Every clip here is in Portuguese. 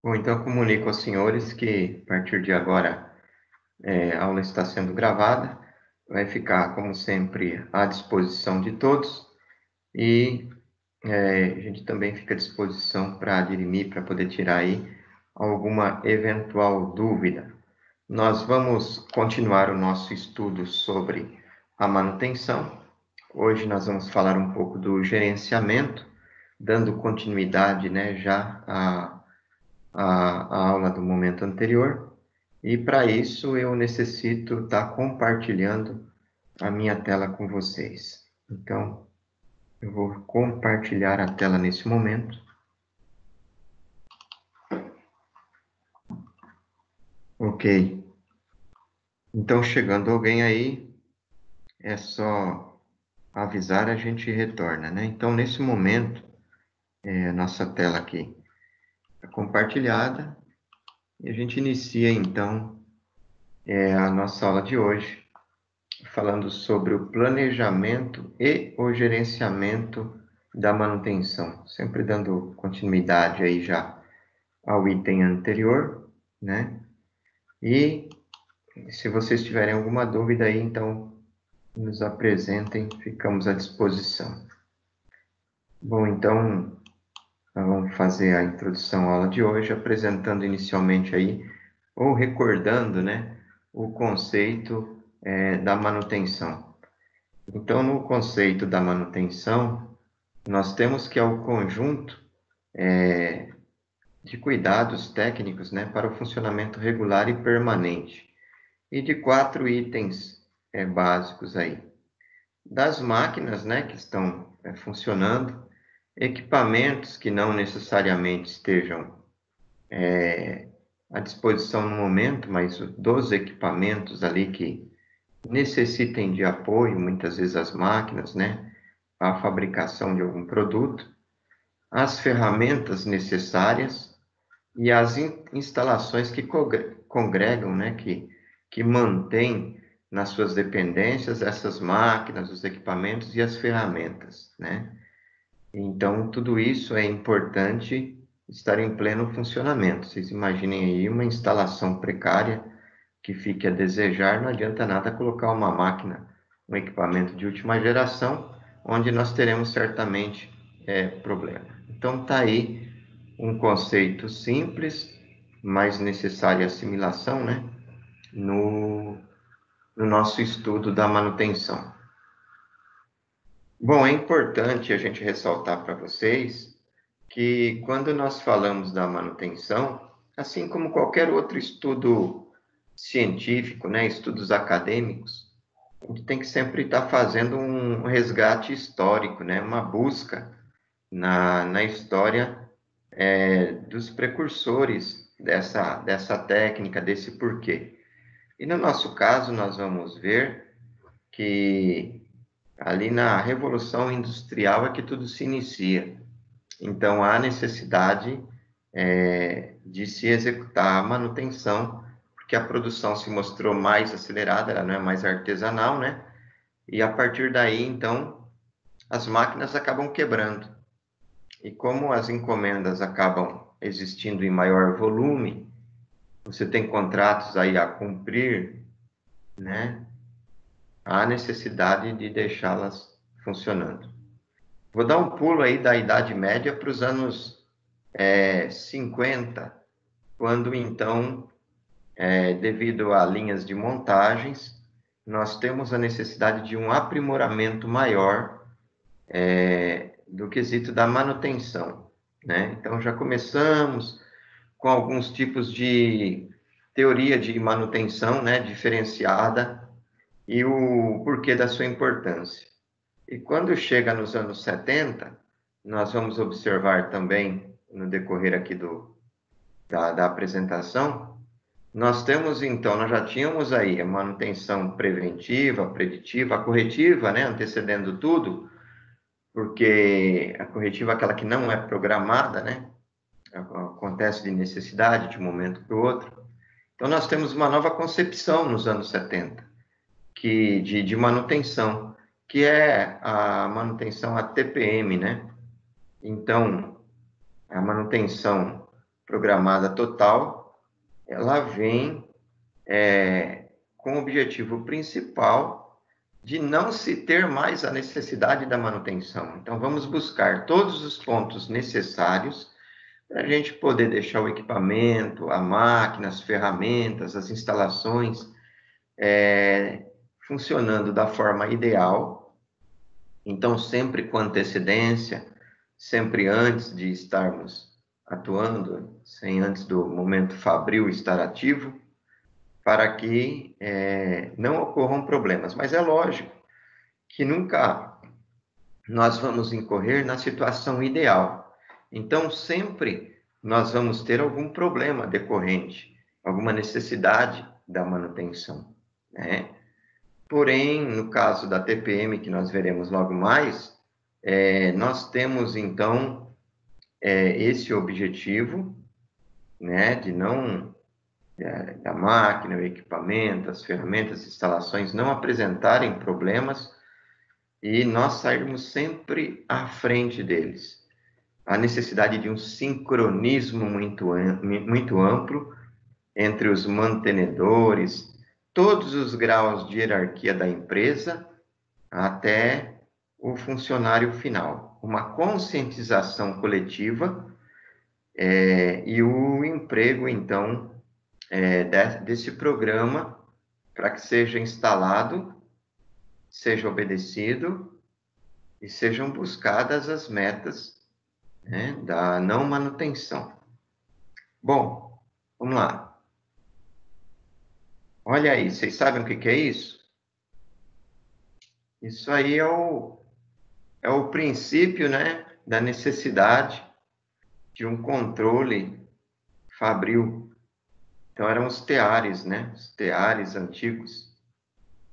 Bom, então comunico aos senhores que, a partir de agora, a aula está sendo gravada, vai ficar, como sempre, à disposição de todos e a gente também fica à disposição para dirimir, para poder tirar aí alguma eventual dúvida. Nós vamos continuar o nosso estudo sobre a manutenção. Hoje nós vamos falar um pouco do gerenciamento, dando continuidade, né, já a aula do momento anterior. E para isso eu necessito estar compartilhando a minha tela com vocês. Então, eu vou compartilhar a tela nesse momento. Ok. Então, chegando alguém aí, é só avisar, a gente retorna, né? Então, nesse momento, nossa tela aqui está compartilhada e a gente inicia, então, a nossa aula de hoje, falando sobre o planejamento e o gerenciamento da manutenção, sempre dando continuidade aí já ao item anterior, né? E se vocês tiverem alguma dúvida aí, então nos apresentem, ficamos à disposição. Bom, então nós vamos fazer a introdução à aula de hoje, apresentando inicialmente aí, ou recordando, né, o conceito da manutenção. Então, no conceito da manutenção, nós temos que é o conjunto de cuidados técnicos, né, para o funcionamento regular e permanente, e de 4 itens básicos aí. Das máquinas, né, que estão funcionando, equipamentos que não necessariamente estejam à disposição no momento, mas dos equipamentos ali que necessitem de apoio, muitas vezes as máquinas, né, a fabricação de algum produto, as ferramentas necessárias e as instalações que congregam, né, que mantêm nas suas dependências essas máquinas, os equipamentos e as ferramentas, né? Então, tudo isso é importante estar em pleno funcionamento. Vocês imaginem aí uma instalação precária que fique a desejar, não adianta nada colocar uma máquina, um equipamento de última geração, onde nós teremos certamente problema. Então, está aí um conceito simples, mas necessária assimilação, né, no nosso estudo da manutenção. Bom, é importante a gente ressaltar para vocês que quando nós falamos da manutenção, assim como qualquer outro estudo científico, né, estudos acadêmicos, a gente tem que sempre estar fazendo um resgate histórico, né, uma busca na história dos precursores dessa técnica, desse porquê. E no nosso caso, nós vamos ver que ali na Revolução Industrial é que tudo se inicia. Então, há necessidade de se executar a manutenção, porque a produção se mostrou mais acelerada, ela não é mais artesanal, né? E a partir daí, então, as máquinas acabam quebrando. E como as encomendas acabam existindo em maior volume, você tem contratos aí a cumprir, né? Há necessidade de deixá-las funcionando. Vou dar um pulo aí da Idade Média para os anos 50, quando então, devido a linhas de montagens, nós temos a necessidade de um aprimoramento maior do quesito da manutenção, né? Então, já começamos com alguns tipos de teoria de manutenção, né, diferenciada, e o porquê da sua importância. E quando chega nos anos 70, nós vamos observar também, no decorrer aqui da apresentação, nós temos então, nós já tínhamos aí a manutenção preventiva, preditiva, a corretiva, né, antecedendo tudo, porque a corretiva é aquela que não é programada, né, acontece de necessidade de um momento para o outro. Então, nós temos uma nova concepção nos anos 70, de manutenção, que é a manutenção a TPM, né? Então, a manutenção programada total, ela vem com o objetivo principal de não se ter mais a necessidade da manutenção. Então, vamos buscar todos os pontos necessários para a gente poder deixar o equipamento, a máquina, as ferramentas, as instalações funcionando da forma ideal. Então, sempre com antecedência, sempre antes de estarmos atuando, sem antes do momento fabril estar ativo, para que não ocorram problemas. Mas é lógico que nunca nós vamos incorrer na situação ideal. Então, sempre nós vamos ter algum problema decorrente, alguma necessidade da manutenção, né? Porém, no caso da TPM, que nós veremos logo mais, nós temos, então, esse objetivo, né, de não, da máquina, o equipamento, as ferramentas, as instalações não apresentarem problemas e nós sairmos sempre à frente deles. A necessidade de um sincronismo muito amplo entre os mantenedores, todos os graus de hierarquia da empresa, até o funcionário final. Uma conscientização coletiva e o emprego, então, desse programa para que seja instalado, seja obedecido e sejam buscadas as metas, né, da não manutenção. Bom, vamos lá. Olha aí, vocês sabem o que é isso? Isso aí é o princípio, né, da necessidade de um controle fabril. Então, eram os teares, né? Os teares antigos.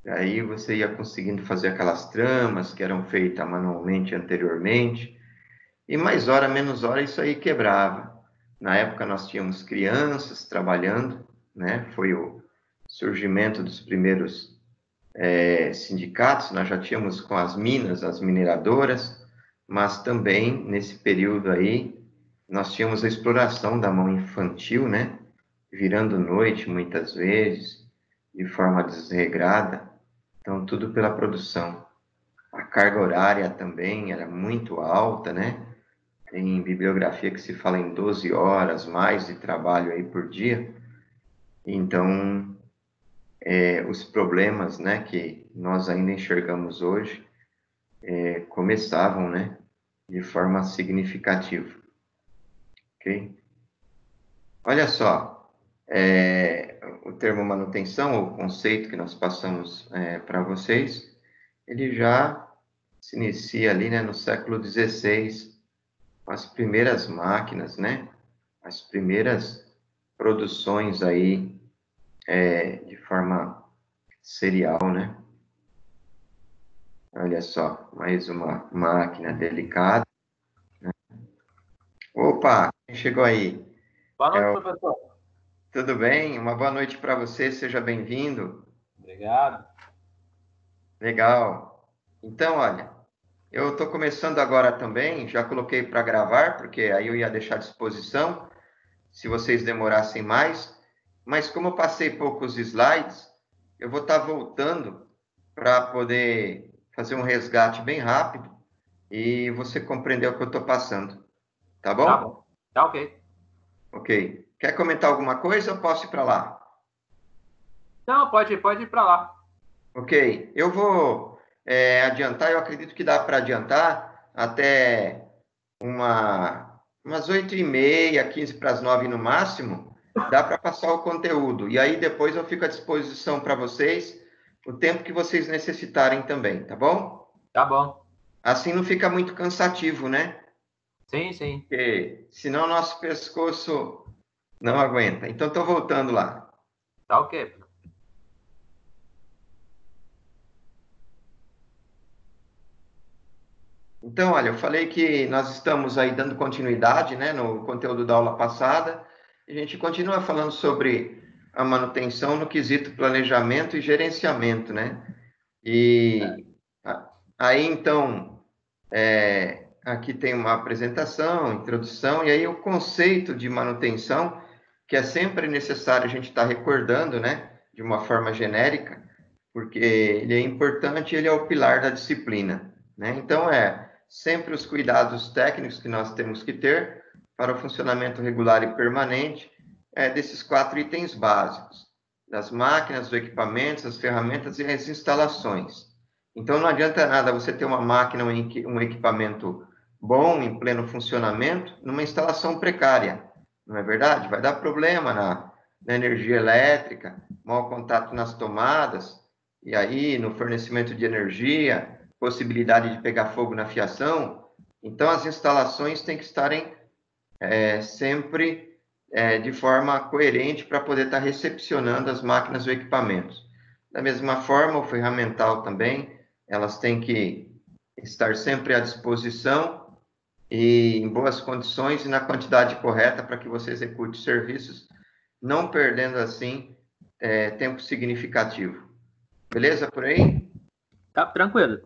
E aí você ia conseguindo fazer aquelas tramas que eram feitas manualmente anteriormente. E mais hora, menos hora, isso aí quebrava. Na época, nós tínhamos crianças trabalhando, né? Foi o surgimento dos primeiros sindicatos. Nós já tínhamos com as minas, as mineradoras, mas também, nesse período aí, nós tínhamos a exploração da mão infantil, né? Virando noite, muitas vezes, de forma desregrada. Então, tudo pela produção. A carga horária também era muito alta, né? Tem bibliografia que se fala em 12 horas mais de trabalho aí por dia. Então, os problemas, né, que nós ainda enxergamos hoje, começavam, né, de forma significativa. Ok? Olha só, o termo manutenção, o conceito que nós passamos para vocês, ele já se inicia ali, né, no século XVI, com as primeiras máquinas, né, as primeiras produções aí de forma serial, né? Olha só, mais uma máquina delicada. Opa, quem chegou aí? Boa noite, professor. Tudo bem? Uma boa noite para você, seja bem-vindo. Obrigado. Legal. Então, olha, eu estou começando agora também, já coloquei para gravar, porque aí eu ia deixar à disposição, se vocês demorassem mais, mas como eu passei poucos slides, eu vou estar voltando para poder fazer um resgate bem rápido e você compreender o que eu estou passando. Tá Tá bom? bom. Tá ok. Ok. Quer comentar alguma coisa ou posso ir para lá? Não, pode ir para lá. Ok. Eu vou adiantar, eu acredito que dá para adiantar até umas 8h30, 15 para as 9 no máximo, dá para passar o conteúdo. E aí depois eu fico à disposição para vocês, o tempo que vocês necessitarem também, tá bom? Tá bom. Assim não fica muito cansativo, né? Sim, sim. Porque senão nosso pescoço não aguenta. Então, estou voltando lá. Tá ok. Então, olha, eu falei que nós estamos aí dando continuidade, né, no conteúdo da aula passada. A gente continua falando sobre a manutenção no quesito planejamento e gerenciamento, né? E aí, então, aqui tem uma apresentação, introdução, e aí o conceito de manutenção, que é sempre necessário a gente estar recordando, né, de uma forma genérica, porque ele é importante, ele é o pilar da disciplina, né? Então, sempre os cuidados técnicos que nós temos que ter para o funcionamento regular e permanente desses 4 itens básicos, das máquinas, dos equipamentos, as ferramentas e as instalações. Então, não adianta nada você ter uma máquina, um equipamento bom, em pleno funcionamento, numa instalação precária, não é verdade? Vai dar problema na energia elétrica, mau contato nas tomadas, e aí no fornecimento de energia, possibilidade de pegar fogo na fiação. Então, as instalações têm que estarem sempre de forma coerente para poder estar recepcionando as máquinas ou equipamentos. Da mesma forma, o ferramental também, elas têm que estar sempre à disposição e em boas condições e na quantidade correta para que você execute os serviços, não perdendo assim tempo significativo. Beleza por aí? Tá tranquilo.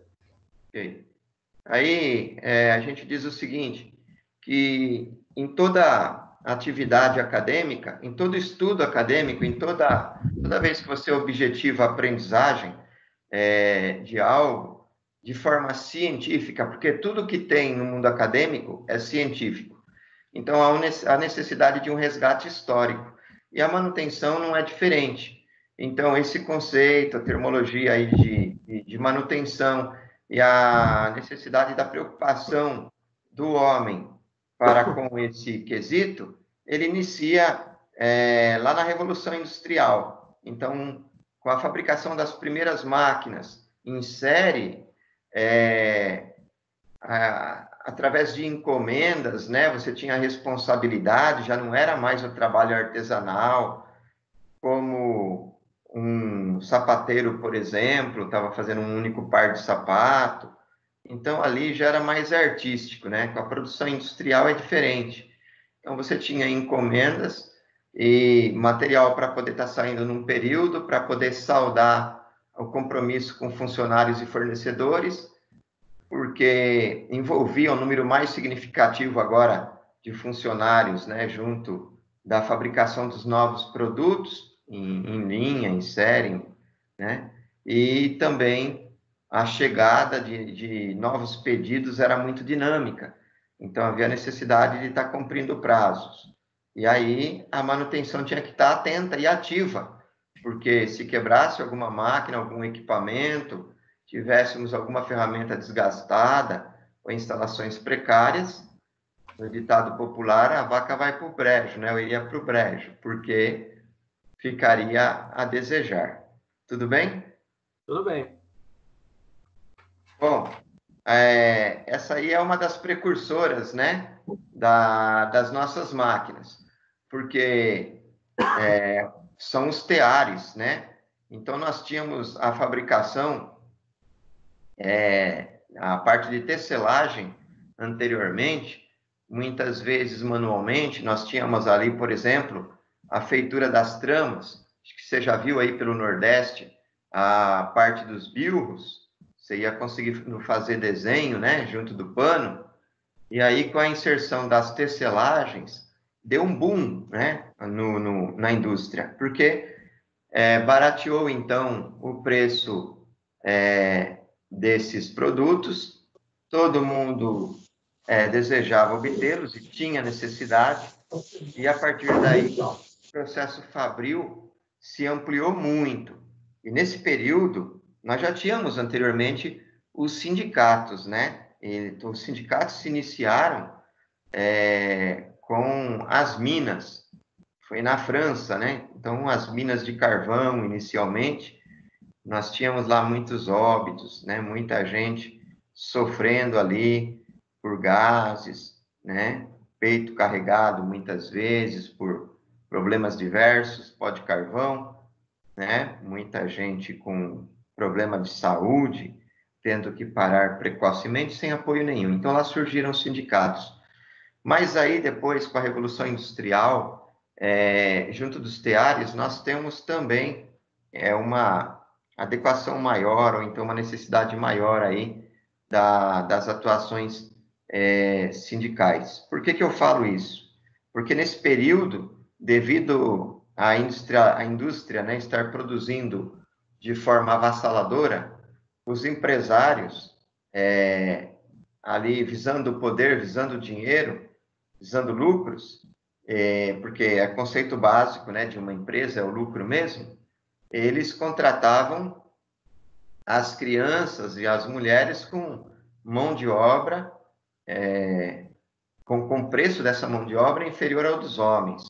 Ok. Aí a gente diz o seguinte, que em toda atividade acadêmica, em todo estudo acadêmico, toda vez que você objetiva a aprendizagem de algo, de forma científica, porque tudo que tem no mundo acadêmico é científico. Então, há necessidade de um resgate histórico. E a manutenção não é diferente. Então, esse conceito, a termologia aí de manutenção e a necessidade da preocupação do homem para com esse quesito, ele inicia lá na Revolução Industrial. Então, com a fabricação das primeiras máquinas em série, através de encomendas, né? Você tinha a responsabilidade, já não era mais o trabalho artesanal, como um sapateiro, por exemplo, estava fazendo um único par de sapato. Então, ali já era mais artístico, né? Com a produção industrial é diferente. Então, você tinha encomendas e material para poder estar saindo num período, para poder saldar o compromisso com funcionários e fornecedores, porque envolvia um número mais significativo agora de funcionários, né, junto da fabricação dos novos produtos em linha, em série, né, e também a chegada de novos pedidos era muito dinâmica, então havia necessidade de estar cumprindo prazos. E aí a manutenção tinha que estar atenta e ativa, porque se quebrasse alguma máquina, algum equipamento, tivéssemos alguma ferramenta desgastada ou instalações precárias, no ditado popular, a vaca vai para o brejo, né? Eu iria para o brejo, porque ficaria a desejar. Tudo bem? Tudo bem. Bom, essa aí é uma das precursoras, né? Das nossas máquinas, porque são os teares, né? Então, nós tínhamos a fabricação a parte de tecelagem anteriormente, muitas vezes manualmente, nós tínhamos ali, por exemplo, a feitura das tramas, acho que você já viu aí pelo Nordeste, a parte dos bilros, você ia conseguir fazer desenho, né, junto do pano, e aí com a inserção das tecelagens, deu um boom, né, na indústria, porque barateou, então, o preço desses produtos, todo mundo desejava obtê-los e tinha necessidade, e a partir daí o processo fabril se ampliou muito. E nesse período, nós já tínhamos anteriormente os sindicatos, né? E os sindicatos se iniciaram com as minas, foi na França, né? Então, as minas de carvão, inicialmente, nós tínhamos lá muitos óbitos, né? Muita gente sofrendo ali por gases, né? Peito carregado muitas vezes por problemas diversos, pó de carvão, né? Muita gente com problema de saúde, tendo que parar precocemente sem apoio nenhum. Então lá surgiram os sindicatos. Mas aí depois, com a Revolução Industrial, junto dos teares, nós temos também uma adequação maior, ou então uma necessidade maior aí das atuações sindicais. Por que eu falo isso? Porque nesse período, devido à indústria, né, estar produzindo de forma avassaladora, os empresários, ali visando o poder, visando o dinheiro, visando lucros, porque é conceito básico, né, de uma empresa, é o lucro mesmo, eles contratavam as crianças e as mulheres com mão de obra, com o preço dessa mão de obra inferior ao dos homens.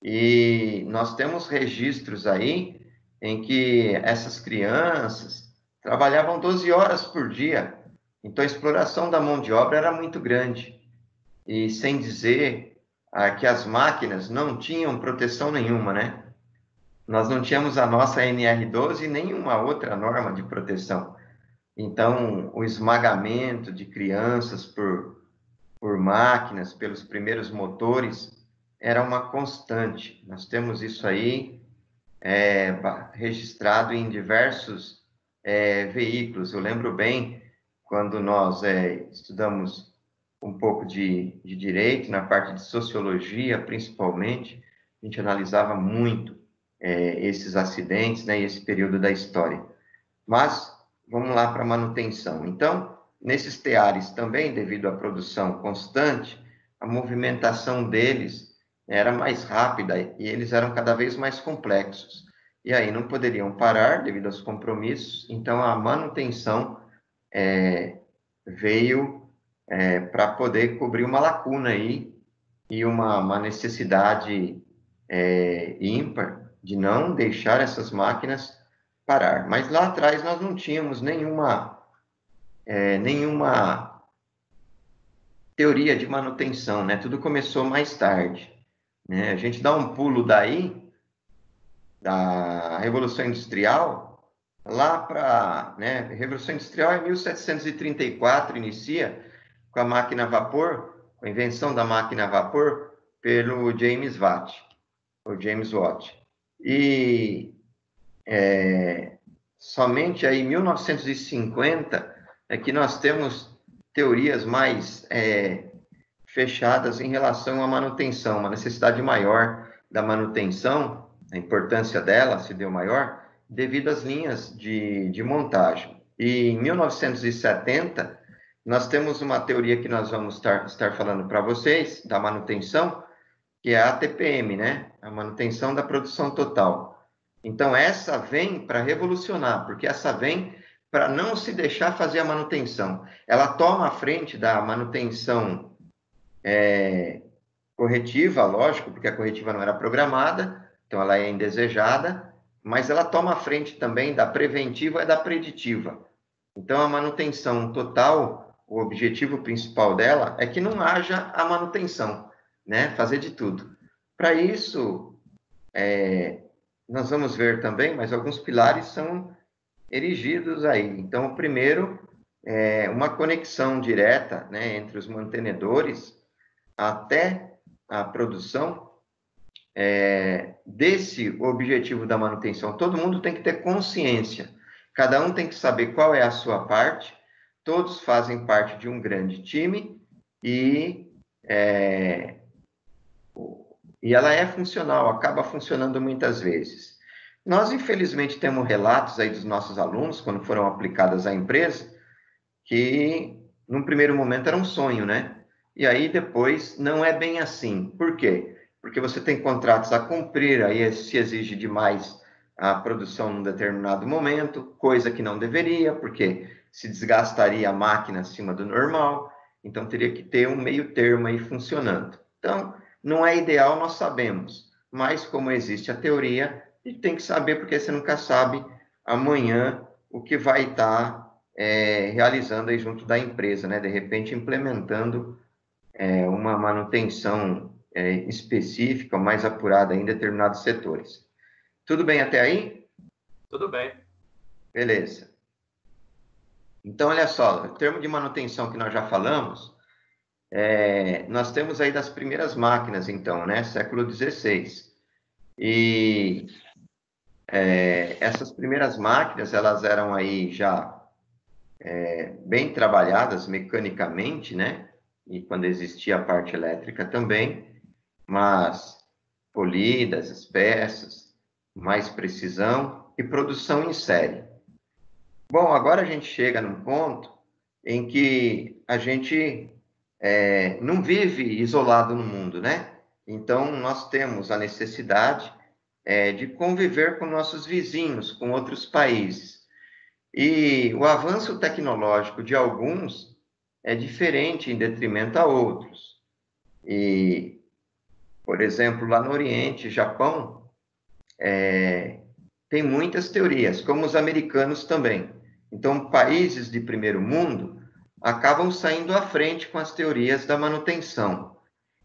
E nós temos registros aí em que essas crianças trabalhavam 12 horas por dia. Então, a exploração da mão de obra era muito grande. E sem dizer que as máquinas não tinham proteção nenhuma, né? Nós não tínhamos a nossa NR12 e nenhuma outra norma de proteção. Então, o esmagamento de crianças por máquinas, pelos primeiros motores, era uma constante. Nós temos isso aí registrado em diversos veículos. Eu lembro bem quando nós estudamos um pouco de direito, na parte de sociologia, principalmente, a gente analisava muito esses acidentes, né, e esse período da história. Mas, vamos lá para a manutenção. Então, nesses teares também, devido à produção constante, a movimentação deles era mais rápida e eles eram cada vez mais complexos. E aí não poderiam parar devido aos compromissos, então a manutenção veio para poder cobrir uma lacuna aí e uma necessidade ímpar de não deixar essas máquinas parar. Mas lá atrás nós não tínhamos nenhuma teoria de manutenção, né? Tudo começou mais tarde, né? A gente dá um pulo daí, da Revolução Industrial, lá para, né? A Revolução Industrial é 1734, inicia com a máquina a vapor, com a invenção da máquina a vapor pelo James Watt, ou James Watt. E somente aí em 1950 é que nós temos teorias mais fechadas em relação à manutenção, uma necessidade maior da manutenção, a importância dela se deu maior, devido às linhas de montagem. E em 1970, nós temos uma teoria que nós vamos estar falando para vocês, da manutenção, que é a ATPM, né? A manutenção da produção total. Então, essa vem para revolucionar, porque essa vem para não se deixar fazer a manutenção. Ela toma a frente da manutenção corretiva, lógico, porque a corretiva não era programada, então ela é indesejada, mas ela toma a frente também da preventiva e da preditiva. Então, a manutenção total, o objetivo principal dela é que não haja a manutenção, né? Fazer de tudo. Para isso, nós vamos ver também, mas alguns pilares são erigidos aí. Então, o primeiro é uma conexão direta, né, entre os mantenedores até a produção desse objetivo da manutenção. Todo mundo tem que ter consciência. Cada um tem que saber qual é a sua parte. Todos fazem parte de um grande time e ela é funcional, acaba funcionando muitas vezes. Nós, infelizmente, temos relatos aí dos nossos alunos, quando foram aplicadas à empresa, que, num primeiro momento, era um sonho, né? E aí, depois, não é bem assim. Por quê? Porque você tem contratos a cumprir, aí se exige demais a produção num determinado momento, coisa que não deveria, porque se desgastaria a máquina acima do normal, então teria que ter um meio termo aí funcionando. Então, não é ideal, nós sabemos, mas como existe a teoria, a gente tem que saber, porque você nunca sabe amanhã o que vai estar realizando aí junto da empresa, né? De repente implementando uma manutenção específica, mais apurada em determinados setores. Tudo bem até aí? Tudo bem. Beleza. Então, olha só, o termo de manutenção que nós já falamos, nós temos aí das primeiras máquinas, então, né? Século XVI. E essas primeiras máquinas, elas eram aí já bem trabalhadas mecanicamente, né? e quando existia a parte elétrica também, mas polidas as peças, mais precisão e produção em série. Bom, agora a gente chega num ponto em que a gente não vive isolado no mundo, né? Então, nós temos a necessidade de conviver com nossos vizinhos, com outros países. E o avanço tecnológico de alguns é diferente em detrimento a outros. E, por exemplo, lá no Oriente, Japão, tem muitas teorias, como os americanos também. Então, países de primeiro mundo acabam saindo à frente com as teorias da manutenção.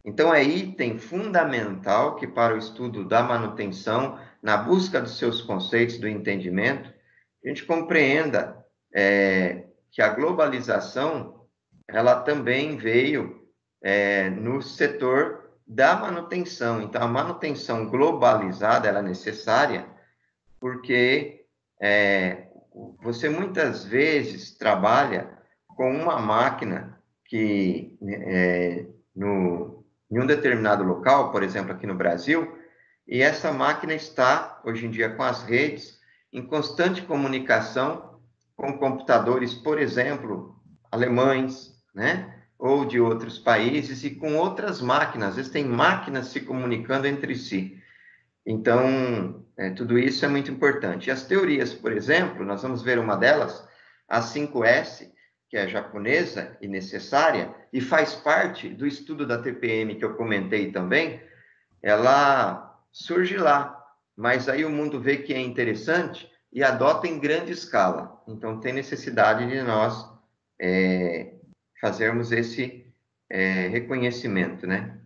Então, é item fundamental que, para o estudo da manutenção, na busca dos seus conceitos, do entendimento, a gente compreenda que a globalização, ela também veio no setor da manutenção. Então, a manutenção globalizada, ela é necessária porque você muitas vezes trabalha com uma máquina que, em um determinado local, por exemplo, aqui no Brasil, e essa máquina está, hoje em dia, com as redes, em constante comunicação com computadores, por exemplo, alemães, né? Ou de outros países, e com outras máquinas. Às vezes tem máquinas se comunicando entre si. Então, tudo isso é muito importante. E as teorias, por exemplo, nós vamos ver uma delas, a 5S, que é japonesa e necessária, e faz parte do estudo da TPM que eu comentei também, ela surge lá, mas aí o mundo vê que é interessante e adota em grande escala. Então, tem necessidade de nós fazermos esse reconhecimento, né?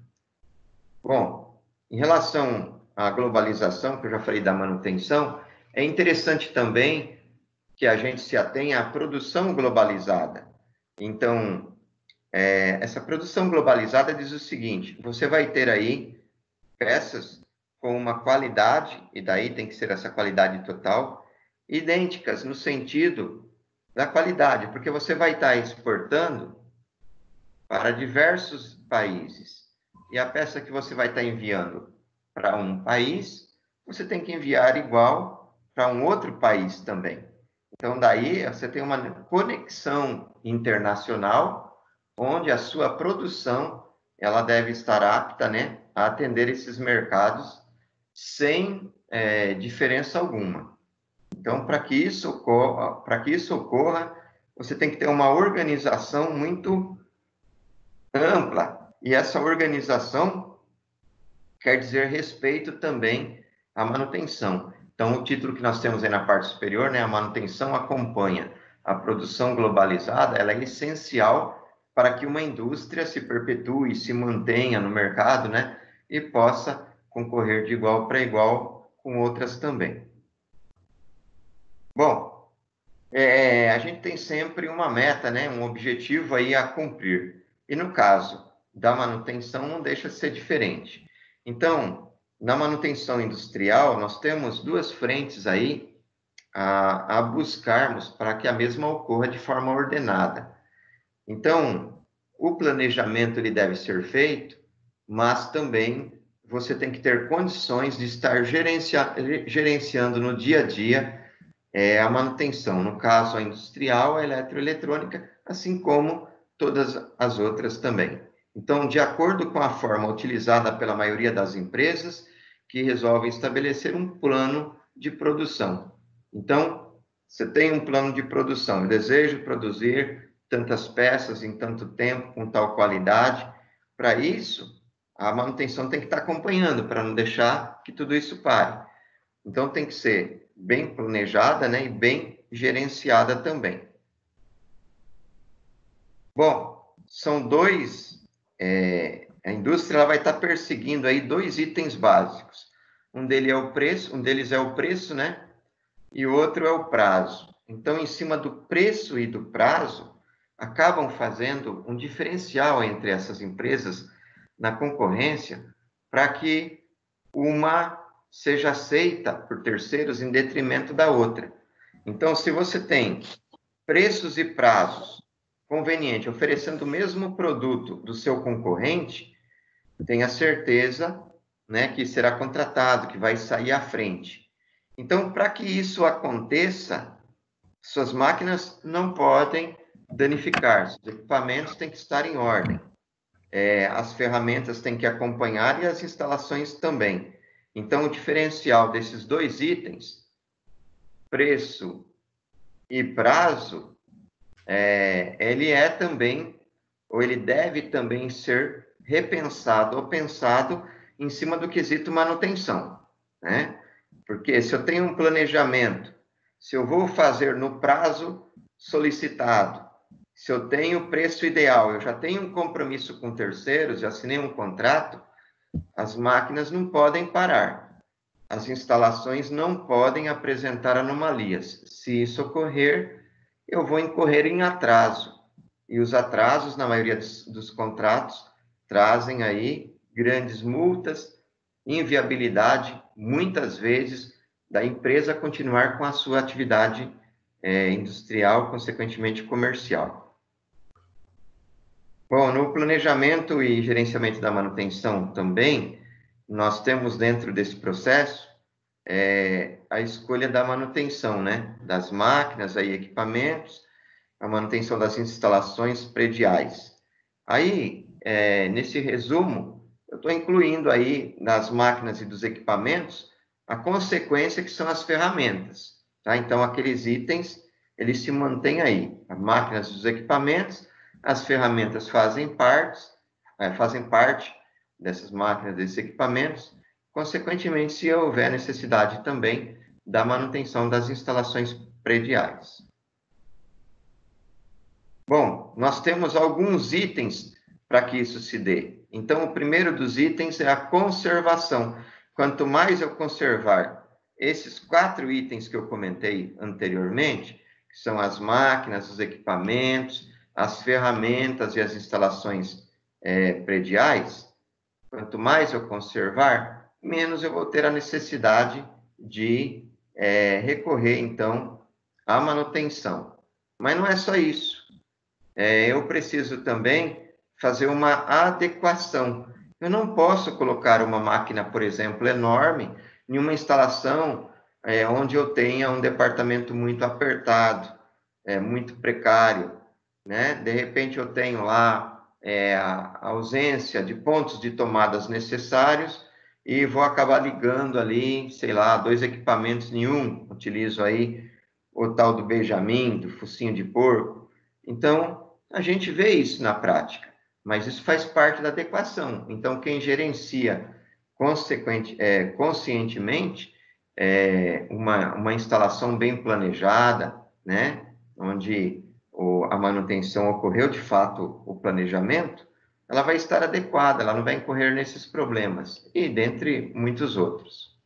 Bom, em relação à globalização, que eu já falei da manutenção, é interessante também que a gente se atenha à produção globalizada. Então, essa produção globalizada diz o seguinte: você vai ter aí peças com uma qualidade, e daí tem que ser essa qualidade total, idênticas no sentido da qualidade, porque você vai estar exportando para diversos países. E a peça que você vai estar enviando para um país, você tem que enviar igual para um outro país também. Então, daí você tem uma conexão internacional, onde a sua produção ela deve estar apta, né, a atender esses mercados sem diferença alguma. Então, para que isso ocorra, você tem que ter uma organização muito ampla, e essa organização quer dizer respeito também à manutenção. Então, o título que nós temos aí na parte superior, né, a manutenção acompanha a produção globalizada, ela é essencial para que uma indústria se perpetue, se mantenha no mercado, né, e possa concorrer de igual para igual com outras também. Bom, a gente tem sempre uma meta, né, um objetivo aí a cumprir. E no caso da manutenção, não deixa de ser diferente. Então, na manutenção industrial, nós temos duas frentes aí a buscarmos para que a mesma ocorra de forma ordenada. Então, o planejamento ele deve ser feito, mas também você tem que ter condições de estar gerenciando no dia a dia a manutenção, no caso a industrial, a eletroeletrônica, assim como todas as outras também. Então, de acordo com a forma utilizada pela maioria das empresas, que resolvem estabelecer um plano de produção. Então, você tem um plano de produção, eu desejo produzir tantas peças em tanto tempo, com tal qualidade. Para isso, a manutenção tem que estar acompanhando, para não deixar que tudo isso pare. Então, tem que ser bem planejada, né, e bem gerenciada também. Bom, são a indústria ela vai estar perseguindo aí dois itens básicos. Um deles é o preço, né, e o outro é o prazo. Então, em cima do preço e do prazo, acabam fazendo um diferencial entre essas empresas na concorrência para que uma seja aceita por terceiros em detrimento da outra. Então, se você tem preços e prazos conveniente, oferecendo o mesmo produto do seu concorrente, tenha certeza, né, que será contratado, que vai sair à frente. Então, para que isso aconteça, suas máquinas não podem danificar, os equipamentos têm que estar em ordem, as ferramentas têm que acompanhar e as instalações também. Então, o diferencial desses dois itens, preço e prazo, ele é também, ou ele deve também ser repensado ou pensado em cima do quesito manutenção, né? Porque se eu tenho um planejamento, se eu vou fazer no prazo solicitado, se eu tenho o preço ideal, eu já tenho um compromisso com terceiros, já assinei um contrato, as máquinas não podem parar. As instalações não podem apresentar anomalias. Se isso ocorrer, eu vou incorrer em atraso. E os atrasos, na maioria dos contratos, trazem aí grandes multas, inviabilidade, muitas vezes, da empresa continuar com a sua atividade industrial, consequentemente comercial. Bom, no planejamento e gerenciamento da manutenção também, nós temos dentro desse processo a escolha da manutenção, né? Das máquinas, aí, equipamentos, a manutenção das instalações prediais. Aí, nesse resumo, eu estou incluindo aí nas máquinas e dos equipamentos a consequência que são as ferramentas, tá? Então, aqueles itens, eles se mantêm aí, as máquinas e os equipamentos, as ferramentas fazem parte dessas máquinas, desses equipamentos, consequentemente, se houver necessidade também da manutenção das instalações prediais. Bom, nós temos alguns itens para que isso se dê. Então, o primeiro dos itens é a conservação. Quanto mais eu conservar esses 4 itens que eu comentei anteriormente, que são as máquinas, os equipamentos, as ferramentas e as instalações prediais, quanto mais eu conservar, menos eu vou ter a necessidade de recorrer, então, à manutenção. Mas não é só isso. Eu preciso também fazer uma adequação. Eu não posso colocar uma máquina, por exemplo, enorme em uma instalação onde eu tenha um departamento muito apertado, muito precário, né? De repente eu tenho lá a ausência de pontos de tomadas necessários e vou acabar ligando ali, sei lá, 2 equipamentos em um. Utilizo aí o tal do Benjamin, do focinho de porco. Então, a gente vê isso na prática, mas isso faz parte da adequação. Então, quem gerencia conscientemente uma instalação bem planejada, né, onde a manutenção ocorreu de fato o planejamento, ela vai estar adequada, ela não vai incorrer nesses problemas, e dentre muitos outros.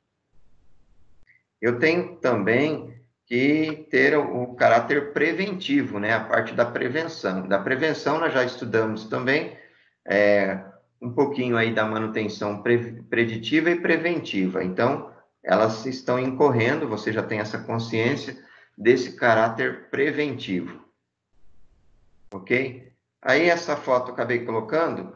Eu tenho também que ter o caráter preventivo, né? A parte da prevenção. Da prevenção nós já estudamos também um pouquinho aí da manutenção preditiva e preventiva. Então, elas estão incorrendo, você já tem essa consciência desse caráter preventivo. Ok? Aí essa foto eu acabei colocando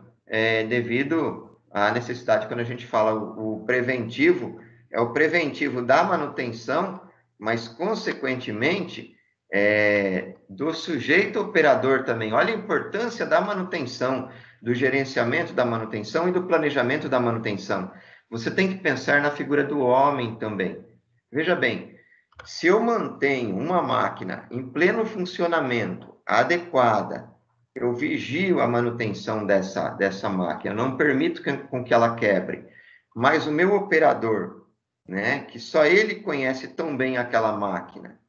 devido à necessidade, quando a gente fala o preventivo, é o preventivo da manutenção, mas, consequentemente, do sujeito operador também. Olha a importância da manutenção, do gerenciamento da manutenção e do planejamento da manutenção. Você tem que pensar na figura do homem também. Veja bem, se eu mantenho uma máquina em pleno funcionamento, adequada, eu vigio a manutenção dessa máquina, não permito com que ela quebre, mas o meu operador, né, que só ele conhece tão bem aquela máquina,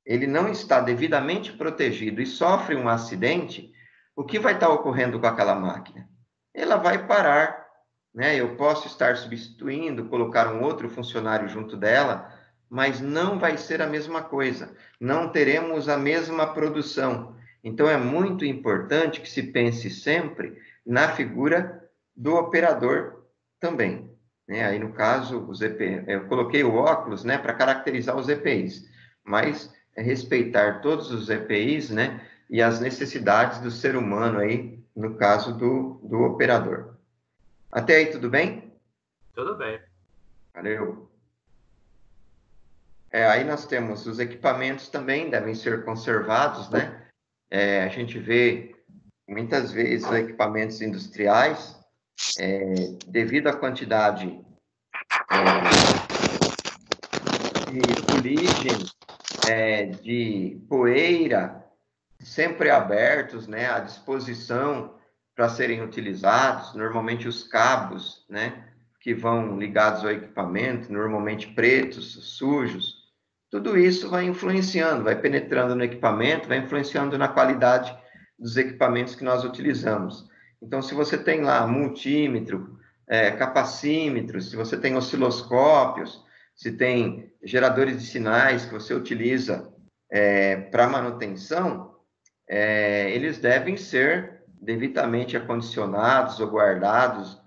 ele não está devidamente protegido e sofre um acidente, o que vai estar ocorrendo com aquela máquina? Ela vai parar, né? Eu posso estar substituindo, colocar um outro funcionário junto dela, mas não vai ser a mesma coisa, não teremos a mesma produção. Então, é muito importante que se pense sempre na figura do operador também. Né? Aí, no caso, os EPIs, eu coloquei o óculos, né, para caracterizar os EPIs, mas respeitar todos os EPIs, né, e as necessidades do ser humano aí, no caso do operador. Até aí, tudo bem? Tudo bem. Valeu. Aí nós temos os equipamentos também, devem ser conservados, né? A gente vê muitas vezes equipamentos industriais, devido à quantidade de fuligem, de poeira, sempre abertos, né, à disposição para serem utilizados. Normalmente os cabos, né, que vão ligados ao equipamento, normalmente pretos, sujos, tudo isso vai influenciando, vai penetrando no equipamento, vai influenciando na qualidade dos equipamentos que nós utilizamos. Então, se você tem lá multímetro, capacímetro, se você tem osciloscópios, se tem geradores de sinais que você utiliza para manutenção, eles devem ser devidamente acondicionados ou guardados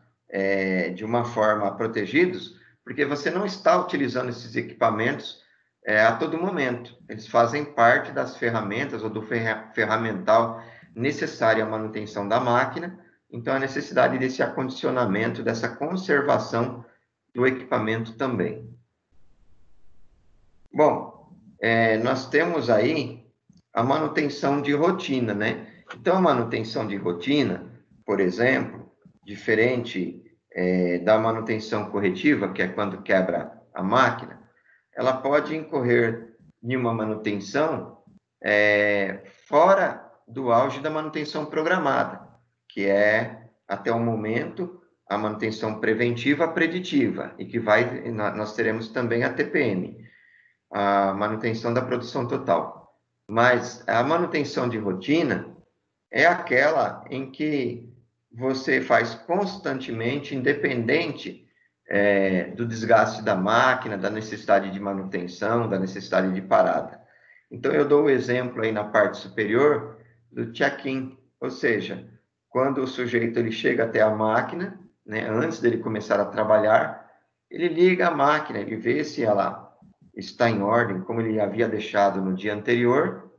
de uma forma protegidos, porque você não está utilizando esses equipamentos a todo momento. Eles fazem parte das ferramentas ou do ferramental necessário à manutenção da máquina, então a necessidade desse acondicionamento, dessa conservação do equipamento também. Bom, nós temos aí a manutenção de rotina, né? Então, a manutenção de rotina, por exemplo, diferente da manutenção corretiva, que é quando quebra a máquina, ela pode incorrer em uma manutenção fora do auge da manutenção programada, que é, até o momento, a manutenção preventiva preditiva, e que nós teremos também a TPM, a manutenção da produção total. Mas a manutenção de rotina é aquela em que você faz constantemente, independente do desgaste da máquina, da necessidade de manutenção, da necessidade de parada. Então, eu dou o exemplo aí na parte superior do check-in, ou seja, quando o sujeito ele chega até a máquina, né, antes dele começar a trabalhar, ele liga a máquina, ele vê se ela está em ordem, como ele havia deixado no dia anterior,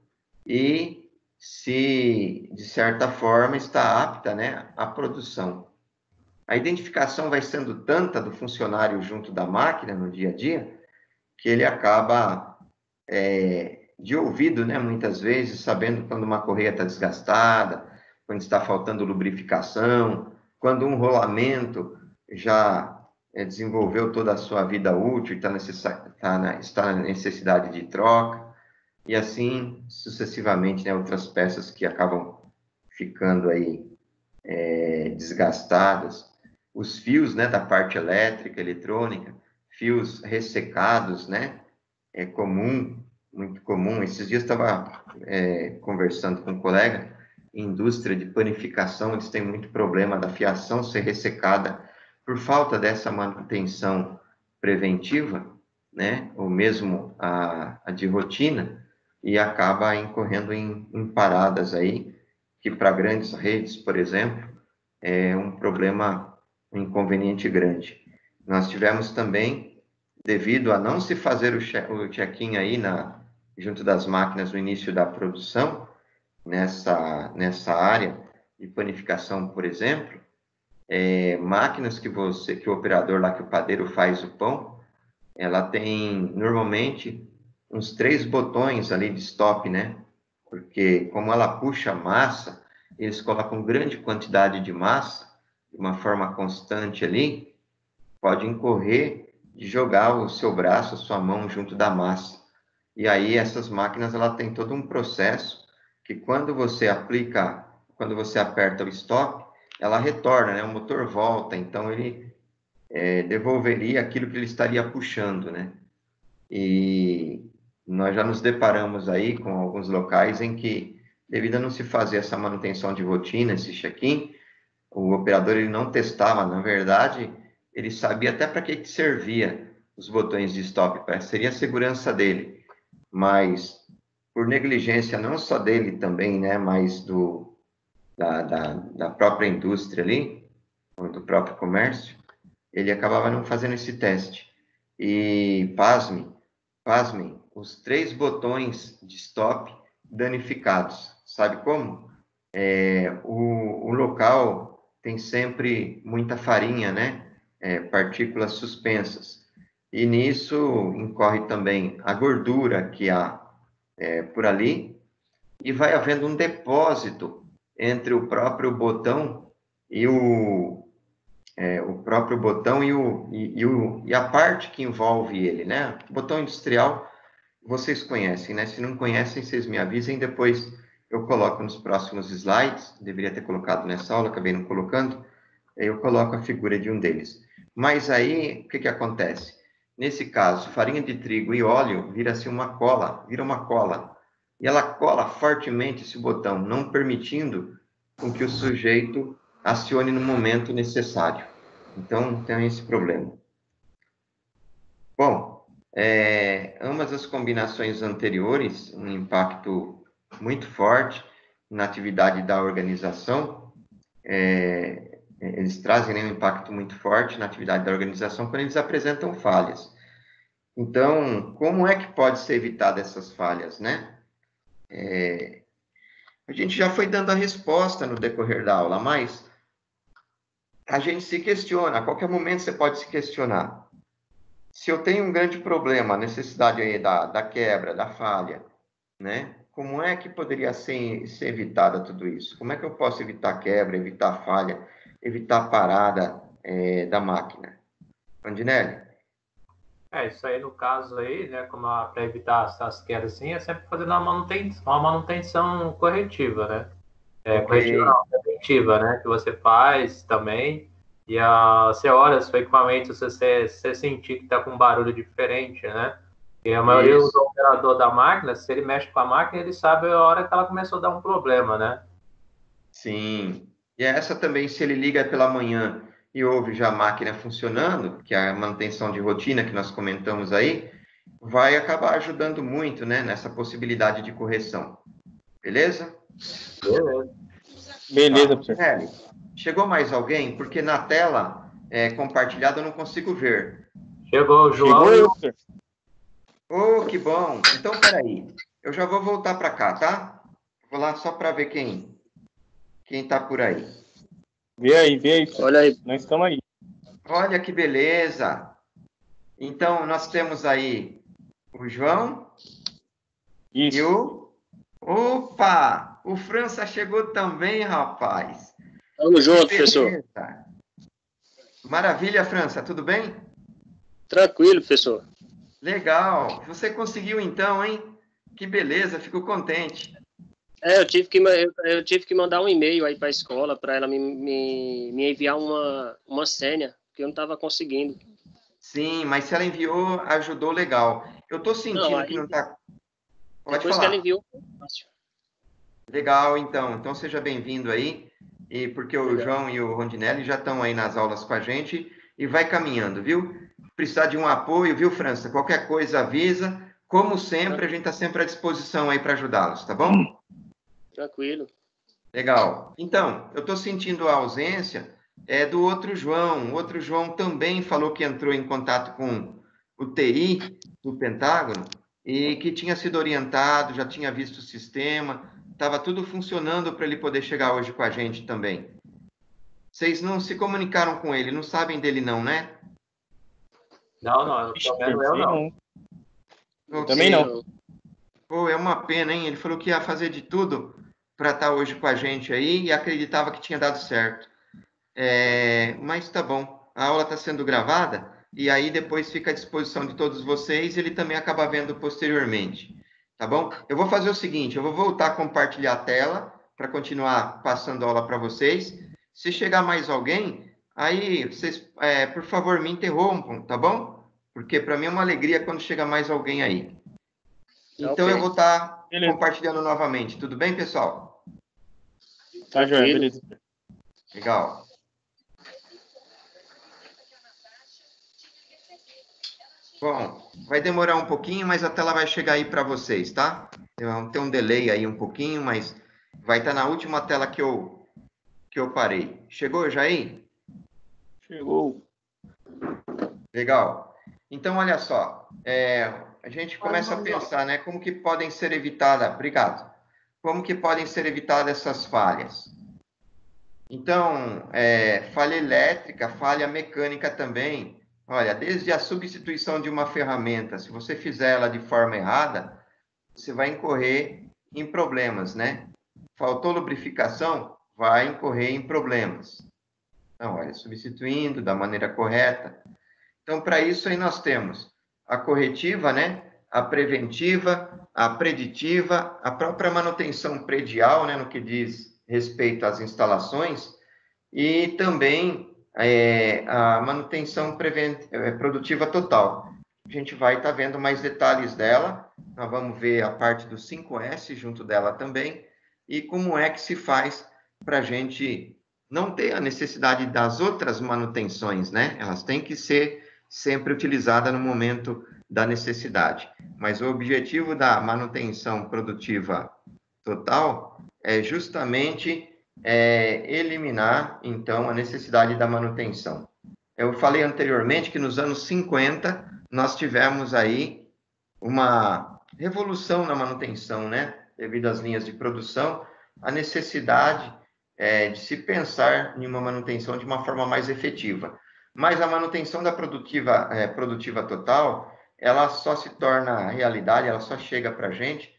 e se, de certa forma, está apta, né, à produção. A identificação vai sendo tanta do funcionário junto da máquina no dia a dia, que ele acaba de ouvido, né, muitas vezes, sabendo quando uma correia está desgastada, quando está faltando lubrificação, quando um rolamento já desenvolveu toda a sua vida útil e está na necessidade de troca, e assim sucessivamente, né, outras peças que acabam ficando aí desgastadas, os fios, né, da parte elétrica, eletrônica, fios ressecados, né, é comum, muito comum. Esses dias estava conversando com um colega, em indústria de panificação, eles têm muito problema da fiação ser ressecada por falta dessa manutenção preventiva, né, ou mesmo a de rotina, e acaba incorrendo em paradas aí, que para grandes redes, por exemplo, é um problema, um inconveniente grande. Nós tivemos também, devido a não se fazer o check-in aí junto das máquinas no início da produção, nessa área de panificação, por exemplo, máquinas que o operador lá, que o padeiro faz o pão, ela tem normalmente uns 3 botões ali de stop, né? Porque como ela puxa massa, eles colocam grande quantidade de massa, de uma forma constante ali, pode incorrer de jogar o seu braço, a sua mão junto da massa. E aí essas máquinas, ela tem todo um processo que quando você aperta o stop, ela retorna, né? O motor volta, então ele devolveria aquilo que ele estaria puxando, né? E nós já nos deparamos aí com alguns locais em que, devido a não se fazer essa manutenção de rotina, esse check-in, o operador ele não testava, na verdade, ele sabia até para que servia os botões de stop, seria a segurança dele, mas por negligência não só dele também, né, mas da própria indústria ali, do próprio comércio, ele acabava não fazendo esse teste. E pasmem, os 3 botões de stop danificados, Sabe como? O local tem sempre muita farinha, né? Partículas suspensas. E nisso incorre também a gordura que há por ali, e vai havendo um depósito entre o próprio botão e o próprio botão e a parte que envolve ele, né? O botão industrial, vocês conhecem, né? Se não conhecem, vocês me avisem, depois eu coloco nos próximos slides, deveria ter colocado nessa aula, acabei não colocando, eu coloco a figura de um deles. Mas aí, o que que acontece? Nesse caso, farinha de trigo e óleo vira-se uma cola, vira uma cola. E ela cola fortemente esse botão, não permitindo com que o sujeito acione no momento necessário. Então, tem esse problema. Bom, ambas as combinações anteriores, um impacto muito forte na atividade da organização, eles trazem, né, um impacto muito forte na atividade da organização quando eles apresentam falhas. Então, como é que pode ser evitada essas falhas, né? A gente já foi dando a resposta no decorrer da aula, mas a gente se questiona, a qualquer momento você pode se questionar. Se eu tenho um grande problema, a necessidade aí da quebra, da falha, né? Como é que poderia ser evitada tudo isso? Como é que eu posso evitar a quebra, evitar a falha, evitar a parada da máquina? Rondinelli? Isso aí no caso aí, né, como para evitar essas quedas assim, é sempre fazendo uma manutenção corretiva, né? Ok, Corretiva não, preventiva, né? Que você faz também. E você olha seu equipamento, se você sentir que está com um barulho diferente, né? E a maioria do isso. operador da máquina, se ele mexe com a máquina, ele sabe a hora que ela começou a dar um problema, né? Sim. E essa também, se ele liga pela manhã e ouve já a máquina funcionando, que é a manutenção de rotina que nós comentamos aí, vai acabar ajudando muito, né, nessa possibilidade de correção. Beleza? Beleza. Beleza, Tá. professor. Nelly, chegou mais alguém? Porque na tela compartilhada eu não consigo ver. Chegou o João Chegou e eu, o... professor. Oh, que bom. Então, peraí. Eu já vou voltar para cá, tá? Vou lá só para ver quem tá por aí. Vê aí, professor. Olha aí. Nós estamos aí. Olha que beleza. Então, nós temos aí o João e Isso. o... Opa! O França chegou também, rapaz. Tamo junto, Que professor. beleza. Maravilha, França. Tudo bem? Tranquilo, professor. Legal. Você conseguiu então, hein? Que beleza. Fico contente. Eu tive que mandar um e-mail aí para a escola para ela me enviar uma senha, que eu não estava conseguindo. Sim, mas se ela enviou, ajudou legal. Eu tô Não, sentindo que aí não tá... Pode depois que ela falar. enviou, foi fácil. Legal, então. Então, seja bem-vindo aí. E porque o Legal. João e o Rondinelli já estão aí nas aulas com a gente e vai caminhando, viu? Precisar de um apoio, viu, França? Qualquer coisa avisa. Como sempre, a gente está sempre à disposição aí para ajudá-los, tá bom? Tranquilo. Legal. Então, eu estou sentindo a ausência do outro João. O outro João também falou que entrou em contato com o TI do Pentágono e que tinha sido orientado, já tinha visto o sistema, estava tudo funcionando para ele poder chegar hoje com a gente também. Vocês não se comunicaram com ele, não sabem dele não, né? Não, pelo menos eu não. Ok. Também não. Pô, é uma pena, hein? Ele falou que ia fazer de tudo para estar hoje com a gente aí e acreditava que tinha dado certo. Mas tá bom. A aula está sendo gravada e aí depois fica à disposição de todos vocês e ele também acaba vendo posteriormente. Tá bom? Eu vou fazer o seguinte, eu vou voltar a compartilhar a tela para continuar passando a aula para vocês. Se chegar mais alguém, aí vocês, por favor, me interrompam, tá bom? Porque para mim é uma alegria quando chega mais alguém aí. Então, Ok. eu vou estar Beleza. compartilhando novamente. Tudo bem, pessoal? Tá, joia, Tranquilo. beleza. Legal. Bom, vai demorar um pouquinho, mas a tela vai chegar aí para vocês, tá? Tem um delay aí um pouquinho, mas vai estar na última tela que eu parei. Chegou já aí? Chegou. Legal. Então, olha só. A gente começa a pensar, né? Como que podem ser evitadas... Obrigado. como que podem ser evitadas essas falhas? Então, falha elétrica, falha mecânica também. Olha, desde a substituição de uma ferramenta, se você fizer ela de forma errada, você vai incorrer em problemas, né? Faltou lubrificação, vai incorrer em problemas. Então, olha, substituindo da maneira correta. Então, para isso aí nós temos a corretiva, né? A preventiva, a preditiva, a própria manutenção predial, né? No que diz respeito às instalações, e também a manutenção produtiva total. A gente vai estar vendo mais detalhes dela, nós vamos ver a parte do 5S junto dela também, e como é que se faz para a gente não ter a necessidade das outras manutenções, né? Elas têm que ser sempre utilizadas no momento da necessidade. Mas o objetivo da manutenção produtiva total é justamente eliminar, então, a necessidade da manutenção. Eu falei anteriormente que nos anos 50 nós tivemos aí uma revolução na manutenção, né? Devido às linhas de produção, a necessidade de se pensar em uma manutenção de uma forma mais efetiva. Mas a manutenção da produtiva total, ela só se torna realidade, ela só chega para a gente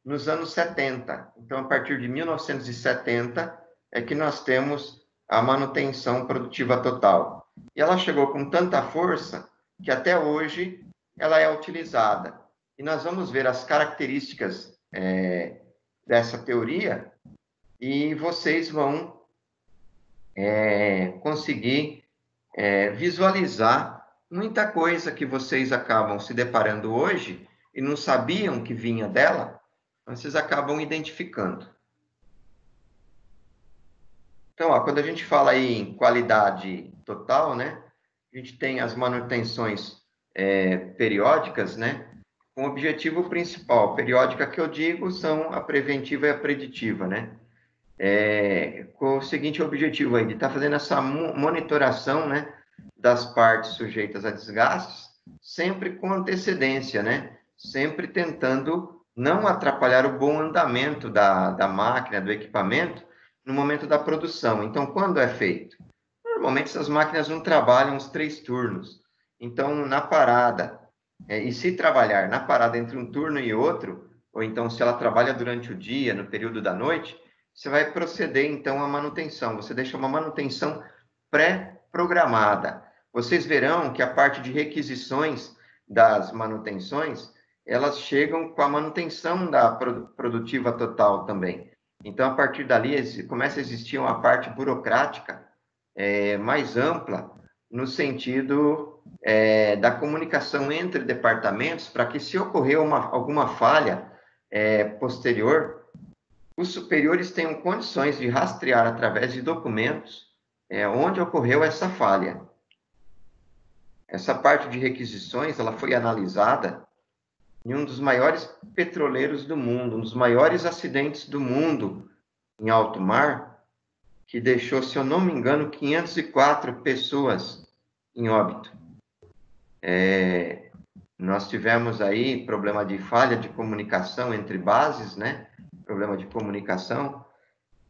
nos anos 70. Então, a partir de 1970, é que nós temos a manutenção produtiva total. E ela chegou com tanta força que até hoje ela é utilizada. E nós vamos ver as características dessa teoria e vocês vão conseguir visualizar muita coisa que vocês acabam se deparando hoje e não sabiam que vinha dela, vocês acabam identificando. Então, quando a gente fala aí em qualidade total, né, a gente tem as manutenções periódicas, né, com o objetivo principal. Periódica que eu digo são a preventiva e a preditiva, né, com o seguinte objetivo aí, de estar fazendo essa monitoração, né, das partes sujeitas a desgastes, sempre com antecedência, né, sempre tentando não atrapalhar o bom andamento da máquina, do equipamento, no momento da produção. Então, quando é feito? Normalmente, essas máquinas não trabalham os 3 turnos. Então, na parada, e se trabalhar na parada entre um turno e outro, ou então se ela trabalha durante o dia, no período da noite, você vai proceder, então, à manutenção. Você deixa uma manutenção pré-programada. Vocês verão que a parte de requisições das manutenções, elas chegam com a manutenção da produtiva total também. Então, a partir dali, começa a existir uma parte burocrática mais ampla, no sentido da comunicação entre departamentos, para que, se ocorrer alguma falha posterior, os superiores tenham condições de rastrear através de documentos onde ocorreu essa falha. Essa parte de requisições, ela foi analisada em um dos maiores petroleiros do mundo, um dos maiores acidentes do mundo em alto mar, que deixou, se eu não me engano, 504 pessoas em óbito. Nós tivemos aí problema de falha de comunicação entre bases, né? Problema de comunicação,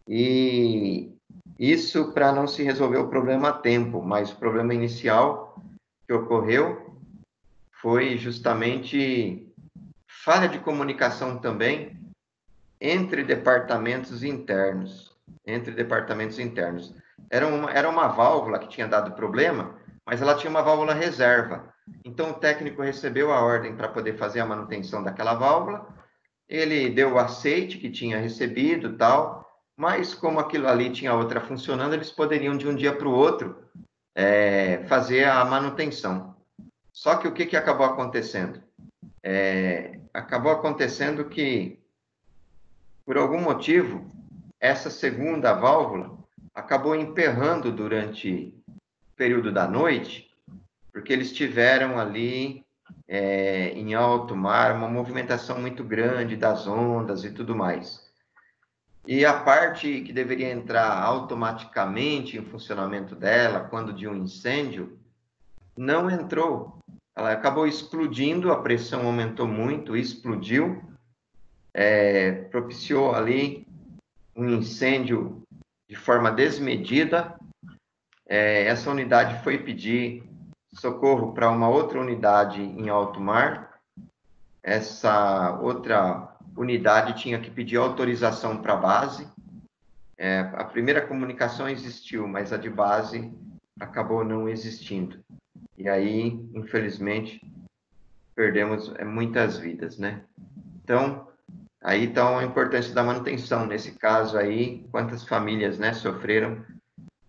e isso para não se resolver o problema a tempo, mas o problema inicial que ocorreu foi justamente falha de comunicação também entre departamentos internos. Era uma válvula que tinha dado problema, mas ela tinha uma válvula reserva. Então, o técnico recebeu a ordem para poder fazer a manutenção daquela válvula, ele deu o aceite que tinha recebido, tal, mas como aquilo ali tinha outra funcionando, eles poderiam, de um dia para o outro, fazer a manutenção. Só que o que acabou acontecendo? Acabou acontecendo que, por algum motivo, essa segunda válvula acabou emperrando durante o período da noite, porque eles tiveram ali, em alto mar, uma movimentação muito grande das ondas e tudo mais. E a parte que deveria entrar automaticamente em funcionamento dela, quando de um incêndio, não entrou. Ela acabou explodindo, a pressão aumentou muito, explodiu, propiciou ali um incêndio de forma desmedida. Essa unidade foi pedir socorro para uma outra unidade em alto mar. Essa outra unidade tinha que pedir autorização para a base. A primeira comunicação existiu, mas a de base acabou não existindo. E aí, infelizmente, perdemos muitas vidas, né? Então, aí está a importância da manutenção. Nesse caso aí, quantas famílias, né, sofreram,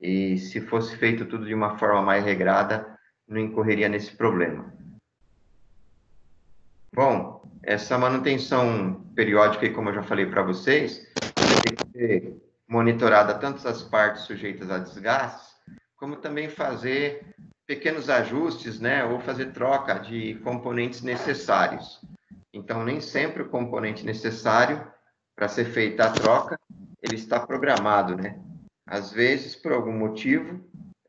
e se fosse feito tudo de uma forma mais regrada, não incorreria nesse problema. Bom, essa manutenção periódica, como eu já falei para vocês, tem que ser monitorada tanto as partes sujeitas a desgastes, como também fazer pequenos ajustes, né, ou fazer troca de componentes necessários. Então, nem sempre o componente necessário para ser feita a troca, ele está programado, né? Às vezes, por algum motivo,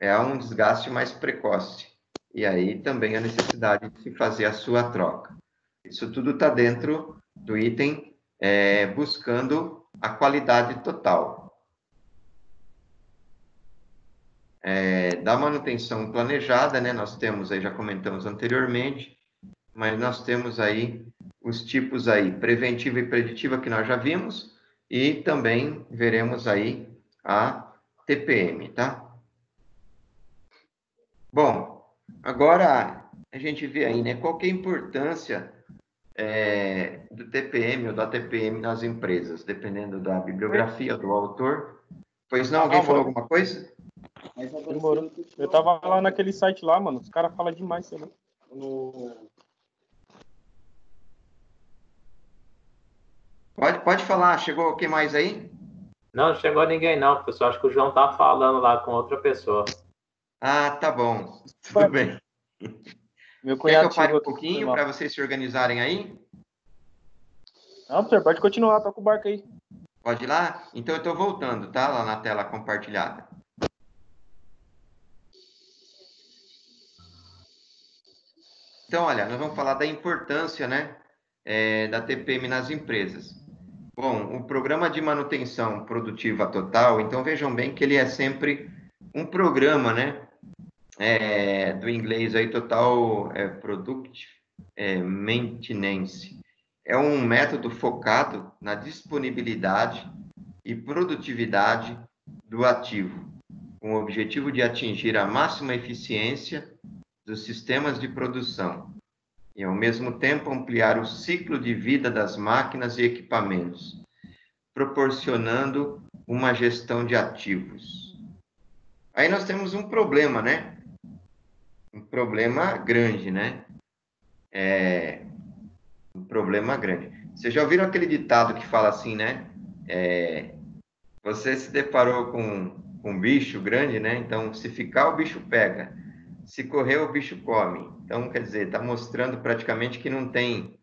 há um desgaste mais precoce. E aí também a necessidade de se fazer a sua troca. Isso tudo está dentro do item buscando a qualidade total. Da manutenção planejada, né? Nós temos aí, já comentamos anteriormente, mas nós temos aí os tipos aí, preventiva e preditiva, que nós já vimos, e também veremos aí a TPM, tá? Bom, agora a gente vê aí, né, qual que é a importância do TPM ou da TPM nas empresas, dependendo da bibliografia, do autor. Pois não, alguém falou alguma coisa? Demorou. Eu tava lá naquele site lá, mano. Os caras falam demais, sei lá. Pode falar. Chegou alguém mais aí? Não chegou ninguém, não, pessoal. Acho que o João tá falando lá com outra pessoa. Ah, tá bom. Tudo bem. Meu Quer que cunhado eu pare chegou um pouquinho para vocês se organizarem aí? Não, senhor, pode continuar. Toca o barco aí. Pode ir lá? Então eu estou voltando, tá? Lá na tela compartilhada. Então, olha, nós vamos falar da importância, né, da TPM nas empresas. Bom, o programa de manutenção produtiva total, então vejam bem que ele é sempre um programa, né, do inglês aí, Total Product Maintenance. É um método focado na disponibilidade e produtividade do ativo, com o objetivo de atingir a máxima eficiência dos sistemas de produção e, ao mesmo tempo, ampliar o ciclo de vida das máquinas e equipamentos, proporcionando uma gestão de ativos. Aí nós temos um problema, né? Um problema grande, né? Um problema grande. Vocês já ouviram aquele ditado que fala assim, né? Você se deparou com um bicho grande, né? Então, se ficar, o bicho pega. Se correr, o bicho come. Então, quer dizer, está mostrando praticamente que não tem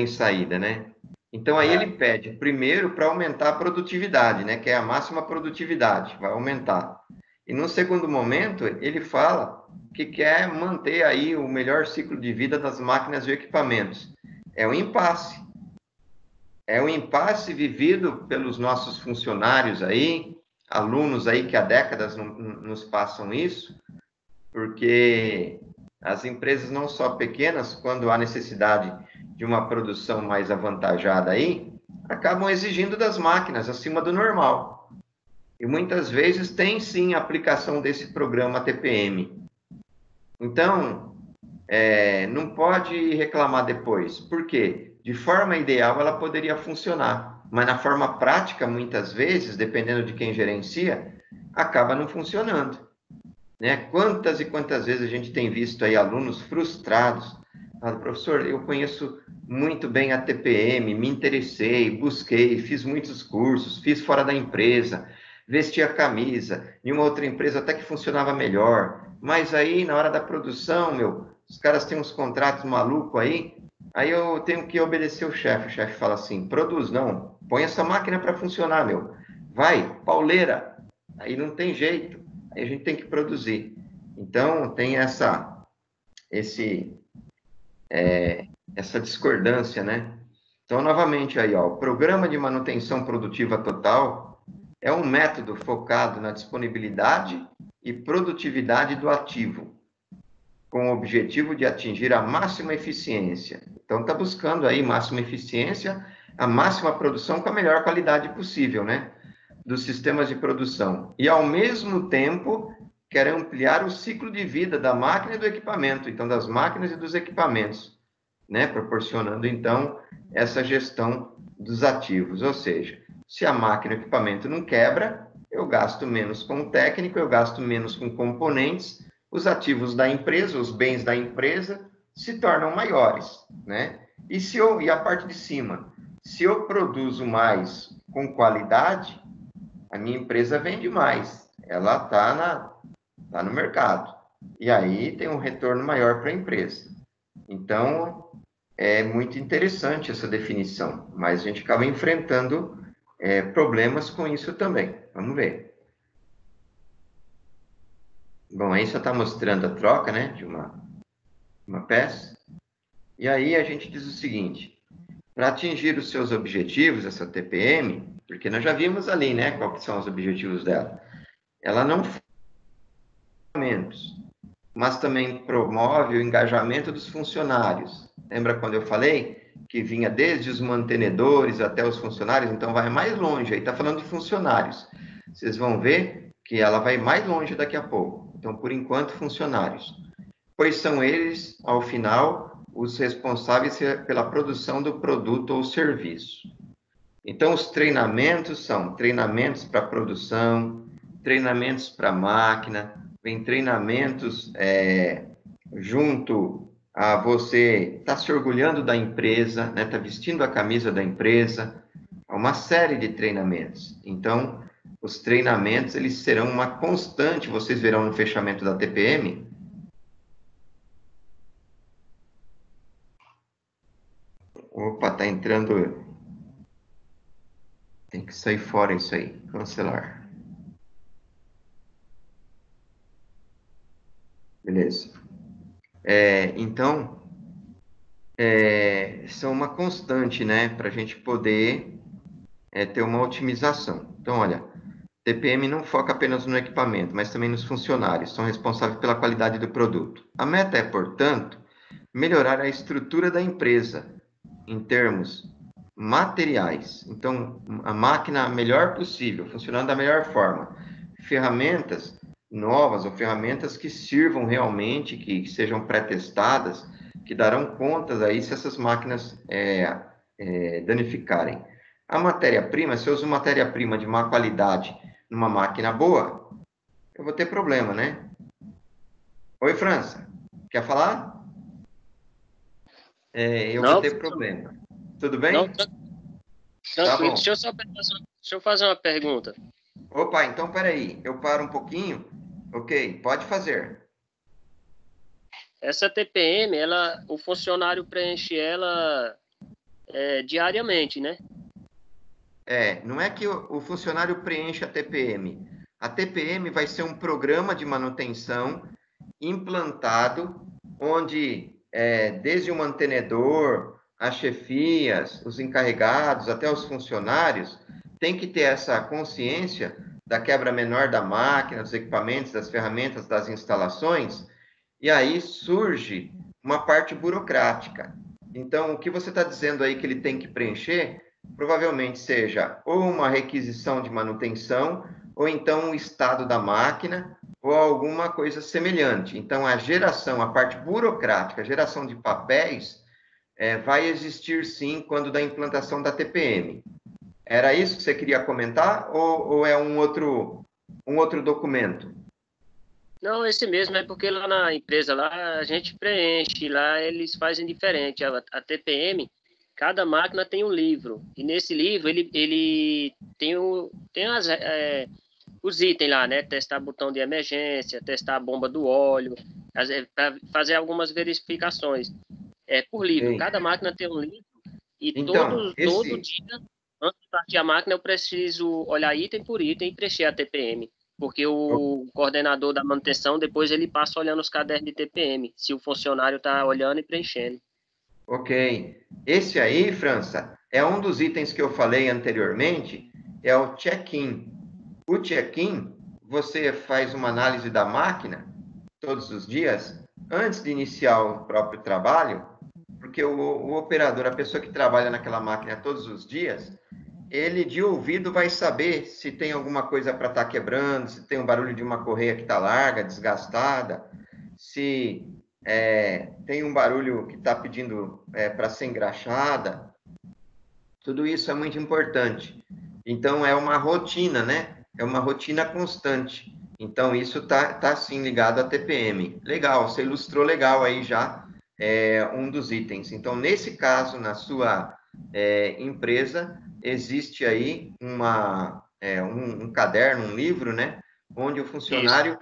saída, né? Então, aí ele pede, primeiro, para aumentar a produtividade, né? Que é a máxima produtividade, vai aumentar. E, no segundo momento, ele fala que quer manter aí o melhor ciclo de vida das máquinas e equipamentos. É um impasse. É um impasse vivido pelos nossos funcionários aí, alunos aí que há décadas nos passam isso, porque as empresas não só pequenas, quando há necessidade de uma produção mais avantajada aí, acabam exigindo das máquinas acima do normal. E muitas vezes tem sim a aplicação desse programa TPM. Então, não pode reclamar depois. Por quê? De forma ideal, ela poderia funcionar, mas na forma prática, muitas vezes, dependendo de quem gerencia, acaba não funcionando. Né? Quantas e quantas vezes a gente tem visto aí alunos frustrados? Professor, eu conheço muito bem a TPM, me interessei, busquei, fiz muitos cursos, fiz fora da empresa, vesti a camisa, em uma outra empresa até que funcionava melhor, mas aí na hora da produção, os caras têm uns contratos malucos aí eu tenho que obedecer o chefe fala assim, produz, não, põe essa máquina para funcionar, vai, pauleira, aí não tem jeito, aí a gente tem que produzir. Então, tem essa discordância, né? Então, novamente aí, ó, o Programa de Manutenção Produtiva Total é um método focado na disponibilidade e produtividade do ativo, com o objetivo de atingir a máxima eficiência. Então, está buscando aí máxima eficiência, a máxima produção com a melhor qualidade possível, né? Dos sistemas de produção. E, ao mesmo tempo, quer ampliar o ciclo de vida da máquina e do equipamento, então, das máquinas e dos equipamentos, né? Proporcionando, então, essa gestão dos ativos. Ou seja, se a máquina e o equipamento não quebra, eu gasto menos com o técnico, eu gasto menos com componentes, os ativos da empresa, os bens da empresa se tornam maiores, né? E a parte de cima, se eu produzo mais com qualidade, a minha empresa vende mais, ela tá no mercado, e aí tem um retorno maior para a empresa. Então, é muito interessante essa definição, mas a gente acaba enfrentando problemas com isso também. Vamos ver. Bom, aí só está mostrando a troca, né, de uma peça. E aí a gente diz o seguinte: para atingir os seus objetivos, essa TPM, porque nós já vimos ali, né, quais são os objetivos dela. Ela não mas também promove o engajamento dos funcionários. Lembra quando eu falei que vinha desde os mantenedores até os funcionários? Então vai mais longe, aí está falando de funcionários. Vocês vão ver que ela vai mais longe daqui a pouco. Então, por enquanto, funcionários. Pois são eles, ao final, os responsáveis pela produção do produto ou serviço. Então, os treinamentos são treinamentos para produção, treinamentos para máquina, vem treinamentos junto a você estar se orgulhando da empresa, né? Tá vestindo a camisa da empresa, uma série de treinamentos. Então, os treinamentos, eles serão uma constante, vocês verão no fechamento da TPM. Opa, tá entrando. Tem que sair fora isso aí, cancelar. Beleza. Então, são uma constante, né, para a gente poder ter uma otimização. Então, olha, TPM não foca apenas no equipamento, mas também nos funcionários, são responsáveis pela qualidade do produto. A meta é, portanto, melhorar a estrutura da empresa em termos materiais. Então, a máquina a melhor possível, funcionando da melhor forma. Ferramentas novas ou ferramentas que sirvam realmente, que sejam pré-testadas, que darão conta aí se essas máquinas danificarem. A matéria-prima, se eu uso matéria-prima de má qualidade numa máquina boa, eu vou ter problema, né? Oi, França, quer falar? Vou ter problema. Tudo bem? Não, tranquilo. Tá bom. Deixa eu fazer uma pergunta. Opa, então peraí, eu paro um pouquinho. Ok, pode fazer. Essa TPM, o funcionário preenche ela diariamente, né? Não é que o funcionário preenche a TPM. A TPM vai ser um programa de manutenção implantado, onde desde o mantenedor, as chefias, os encarregados, até os funcionários, tem que ter essa consciência da quebra menor da máquina, dos equipamentos, das ferramentas, das instalações, e aí surge uma parte burocrática. Então, o que você está dizendo aí que ele tem que preencher, provavelmente seja ou uma requisição de manutenção, ou então o estado da máquina, ou alguma coisa semelhante. Então, a parte burocrática, a geração de papéis, vai existir sim quando da implantação da TPM. Era isso que você queria comentar ou é um outro documento? Não, esse mesmo, é porque lá na empresa, lá a gente preenche, lá eles fazem diferente. A TPM, cada máquina tem um livro, e nesse livro ele tem os itens lá, né? Testar botão de emergência, testar a bomba do óleo, para fazer algumas verificações. Por livro, cada máquina tem um livro, e então, todo dia, antes de partir a máquina, eu preciso olhar item por item e preencher a TPM. Porque o coordenador da manutenção, depois ele passa olhando os cadernos de TPM, se o funcionário está olhando e preenchendo. Ok. Esse aí, França, é um dos itens que eu falei anteriormente, é o check-in. O check-in, você faz uma análise da máquina todos os dias, antes de iniciar o próprio trabalho, porque o operador, a pessoa que trabalha naquela máquina todos os dias, ele de ouvido vai saber se tem alguma coisa para estar quebrando, se tem um barulho de uma correia que está larga, desgastada, se tem um barulho que está pedindo para ser engraxada. Tudo isso é muito importante. Então, é uma rotina, né? É uma rotina constante. Então, isso tá sim ligado à TPM. Legal, você ilustrou legal aí já um dos itens. Então, nesse caso, na sua empresa, existe aí um caderno, um livro, né? Onde o funcionário,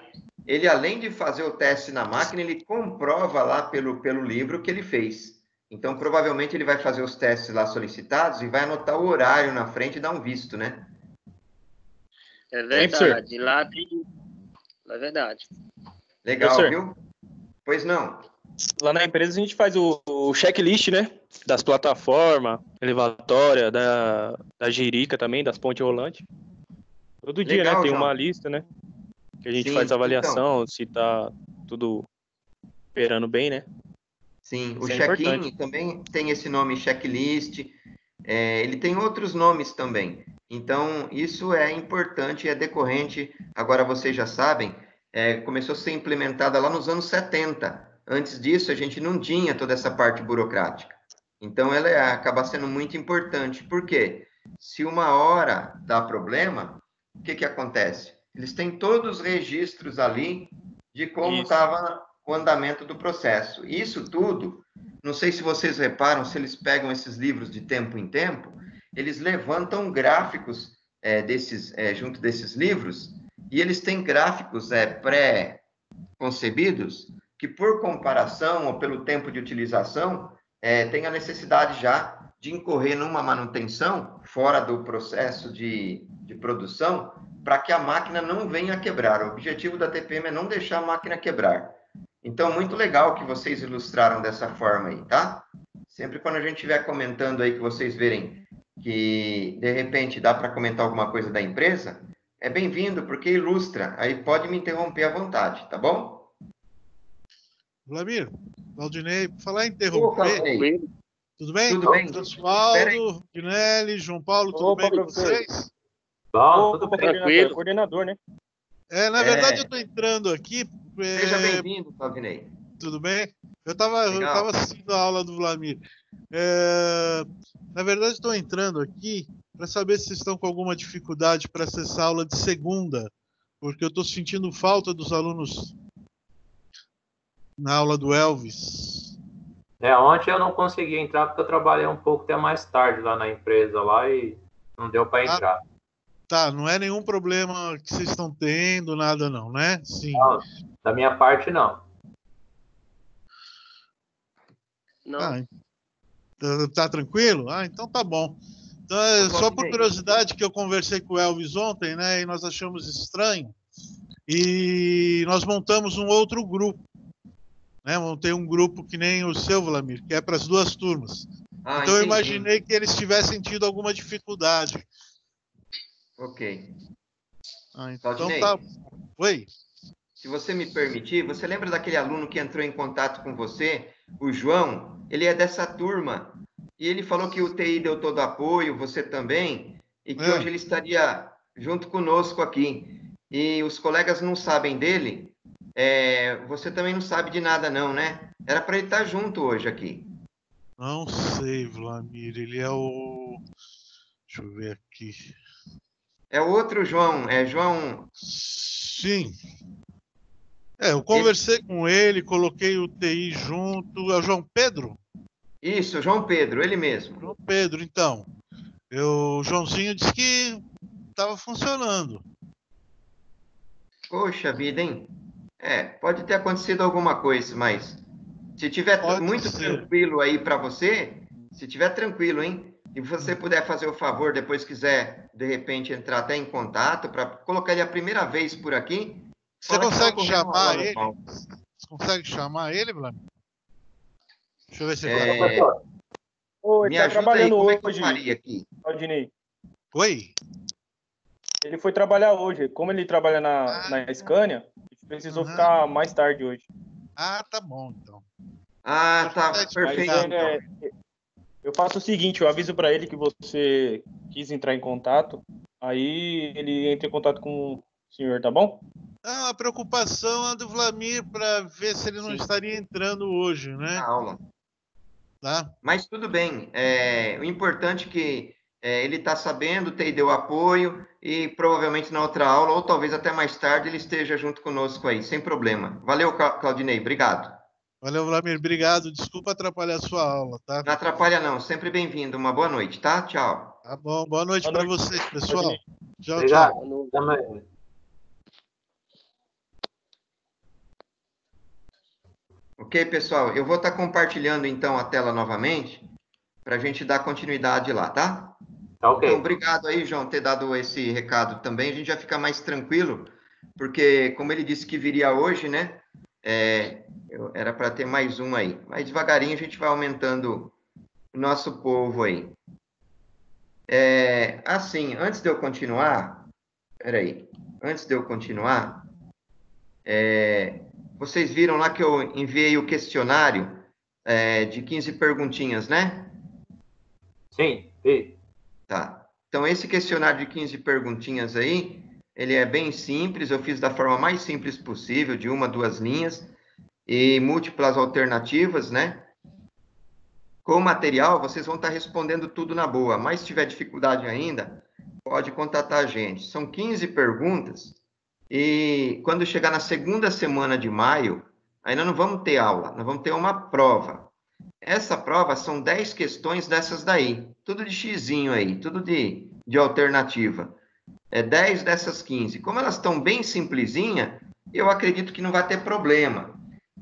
ele além de fazer o teste na máquina, ele comprova lá pelo livro que ele fez. Então, provavelmente, ele vai fazer os testes lá solicitados e vai anotar o horário na frente e dar um visto, né? É verdade. Lá tem... É verdade. Legal, viu? Pois não. Lá na empresa a gente faz o checklist, né? Das plataformas, elevatória, da Jirica também, das pontes rolantes. Todo dia, Legal, né? Tem João. uma lista, né? Que a gente Sim, faz a avaliação, então. se tá tudo operando bem, né? Sim, o Isso é check-in importante. também tem esse nome checklist, ele tem outros nomes também. Então, isso é importante e é decorrente, agora vocês já sabem, começou a ser implementada lá nos anos 70. Antes disso, a gente não tinha toda essa parte burocrática. Então, ela acaba sendo muito importante. Por quê? Se uma hora dá problema, o que acontece? Eles têm todos os registros ali de como estava o andamento do processo. Isso tudo, não sei se vocês reparam, se eles pegam esses livros de tempo em tempo, eles levantam gráficos junto desses livros, e eles têm gráficos pré-concebidos que, por comparação ou pelo tempo de utilização, tem a necessidade já de incorrer numa manutenção fora do processo de produção, para que a máquina não venha a quebrar. O objetivo da TPM é não deixar a máquina quebrar. Então, muito legal que vocês ilustraram dessa forma aí, tá? Sempre quando a gente estiver comentando aí, que vocês verem que, de repente, dá para comentar alguma coisa da empresa, é bem-vindo, porque ilustra. Aí pode me interromper à vontade, tá bom? Vladimir, Valdinei, falar em interromper, tudo bem? Tudo bem? Osvaldo, Dinelli, João Paulo, tudo bem com vocês? Bom, tudo tranquilo. Coordenador, né? Na verdade, eu estou entrando aqui... Seja bem-vindo, Valdinei. Tudo bem? Eu tava assistindo a aula do Vladimir. Na verdade, estou entrando aqui para saber se estão com alguma dificuldade para acessar a aula de segunda, porque eu estou sentindo falta dos alunos na aula do Elvis. Ontem eu não consegui entrar porque eu trabalhei um pouco até mais tarde lá na empresa lá e não deu para entrar. Tá, não é nenhum problema que vocês estão tendo, nada não, né? Sim. Não, da minha parte, não. Não. Tá tranquilo? Então tá bom. Então, só por curiosidade que eu conversei com o Elvis ontem, né? E nós achamos estranho. E nós montamos um outro grupo. Né? Montei um grupo que nem o seu, Vladimir, que é para as duas turmas. Então entendi. eu imaginei que eles tivessem tido alguma dificuldade. Ok. Então Valdinei, tá. Oi? Se você me permitir, você lembra daquele aluno que entrou em contato com você, o João? Ele é dessa turma. E ele falou que o TI deu todo apoio, você também, e que hoje ele estaria junto conosco aqui. E os colegas não sabem dele. Você também não sabe de nada, não, né? Era para ele estar junto hoje aqui. Não sei, Vladimir. Ele é o... Deixa eu ver aqui. É o outro João, João... Sim. Eu conversei com ele, coloquei o TI junto. É o João Pedro? Isso, João Pedro, ele mesmo. João Pedro, então. O Joãozinho disse que estava funcionando. Poxa vida, hein? Pode ter acontecido alguma coisa, mas se tiver muito tranquilo aí para você, se tiver tranquilo, hein? E você puder fazer o favor, depois quiser, de repente, entrar até em contato para colocar ele a primeira vez por aqui. Você consegue chamar ele? Você consegue chamar ele, Vladimir? Deixa eu ver se ele tá. Ô, ele Me tá ajuda aí, trabalhando como é que eu hoje, faria aqui? Aldinei. Oi? Ele foi trabalhar hoje. Como ele trabalha na Scania, a gente precisou Aham. ficar mais tarde hoje. Ah, tá bom, então. Ah, tá, Mas perfeito, Mas então. eu faço o seguinte, eu aviso para ele que você quis entrar em contato, aí ele entra em contato com o senhor, tá bom? Não, a preocupação é do Vlamir para ver se ele não Sim, estaria entrando hoje, na né? aula. Tá? Mas tudo bem. O importante é que ele está sabendo, deu apoio e provavelmente na outra aula, ou talvez até mais tarde, ele esteja junto conosco aí, sem problema. Valeu, Claudinei. Obrigado. Valeu, Vlamir. Obrigado. Desculpa atrapalhar a sua aula, tá? Não atrapalha, não. Sempre bem-vindo. Uma boa noite, tá? Tchau. Tá bom. Boa noite Boa para noite, vocês, Aldinei. pessoal. Tchau, Obrigado. tchau. Também. Ok, pessoal? Eu vou estar compartilhando então a tela novamente para a gente dar continuidade lá, tá? Tá ok. Então, obrigado aí, João, ter dado esse recado também. A gente já fica mais tranquilo, porque, como ele disse que viria hoje, né? Era para ter mais um aí. Mas devagarinho a gente vai aumentando o nosso povo aí. Assim, antes de eu continuar, peraí. Antes de eu continuar, vocês viram lá que eu enviei o questionário de 15 perguntinhas, né? Sim, sim. Tá. Então, esse questionário de 15 perguntinhas aí, ele é bem simples, eu fiz da forma mais simples possível, de 1 a 2 linhas, e múltiplas alternativas, né? Com o material, vocês vão estar respondendo tudo na boa, mas se tiver dificuldade ainda, pode contatar a gente. São 15 perguntas, e quando chegar na segunda semana de maio, ainda não vamos ter aula, nós vamos ter uma prova. Essa prova são 10 questões dessas daí, tudo de xizinho aí, tudo de alternativa. 10 dessas 15. Como elas estão bem simplesinha, eu acredito que não vai ter problema.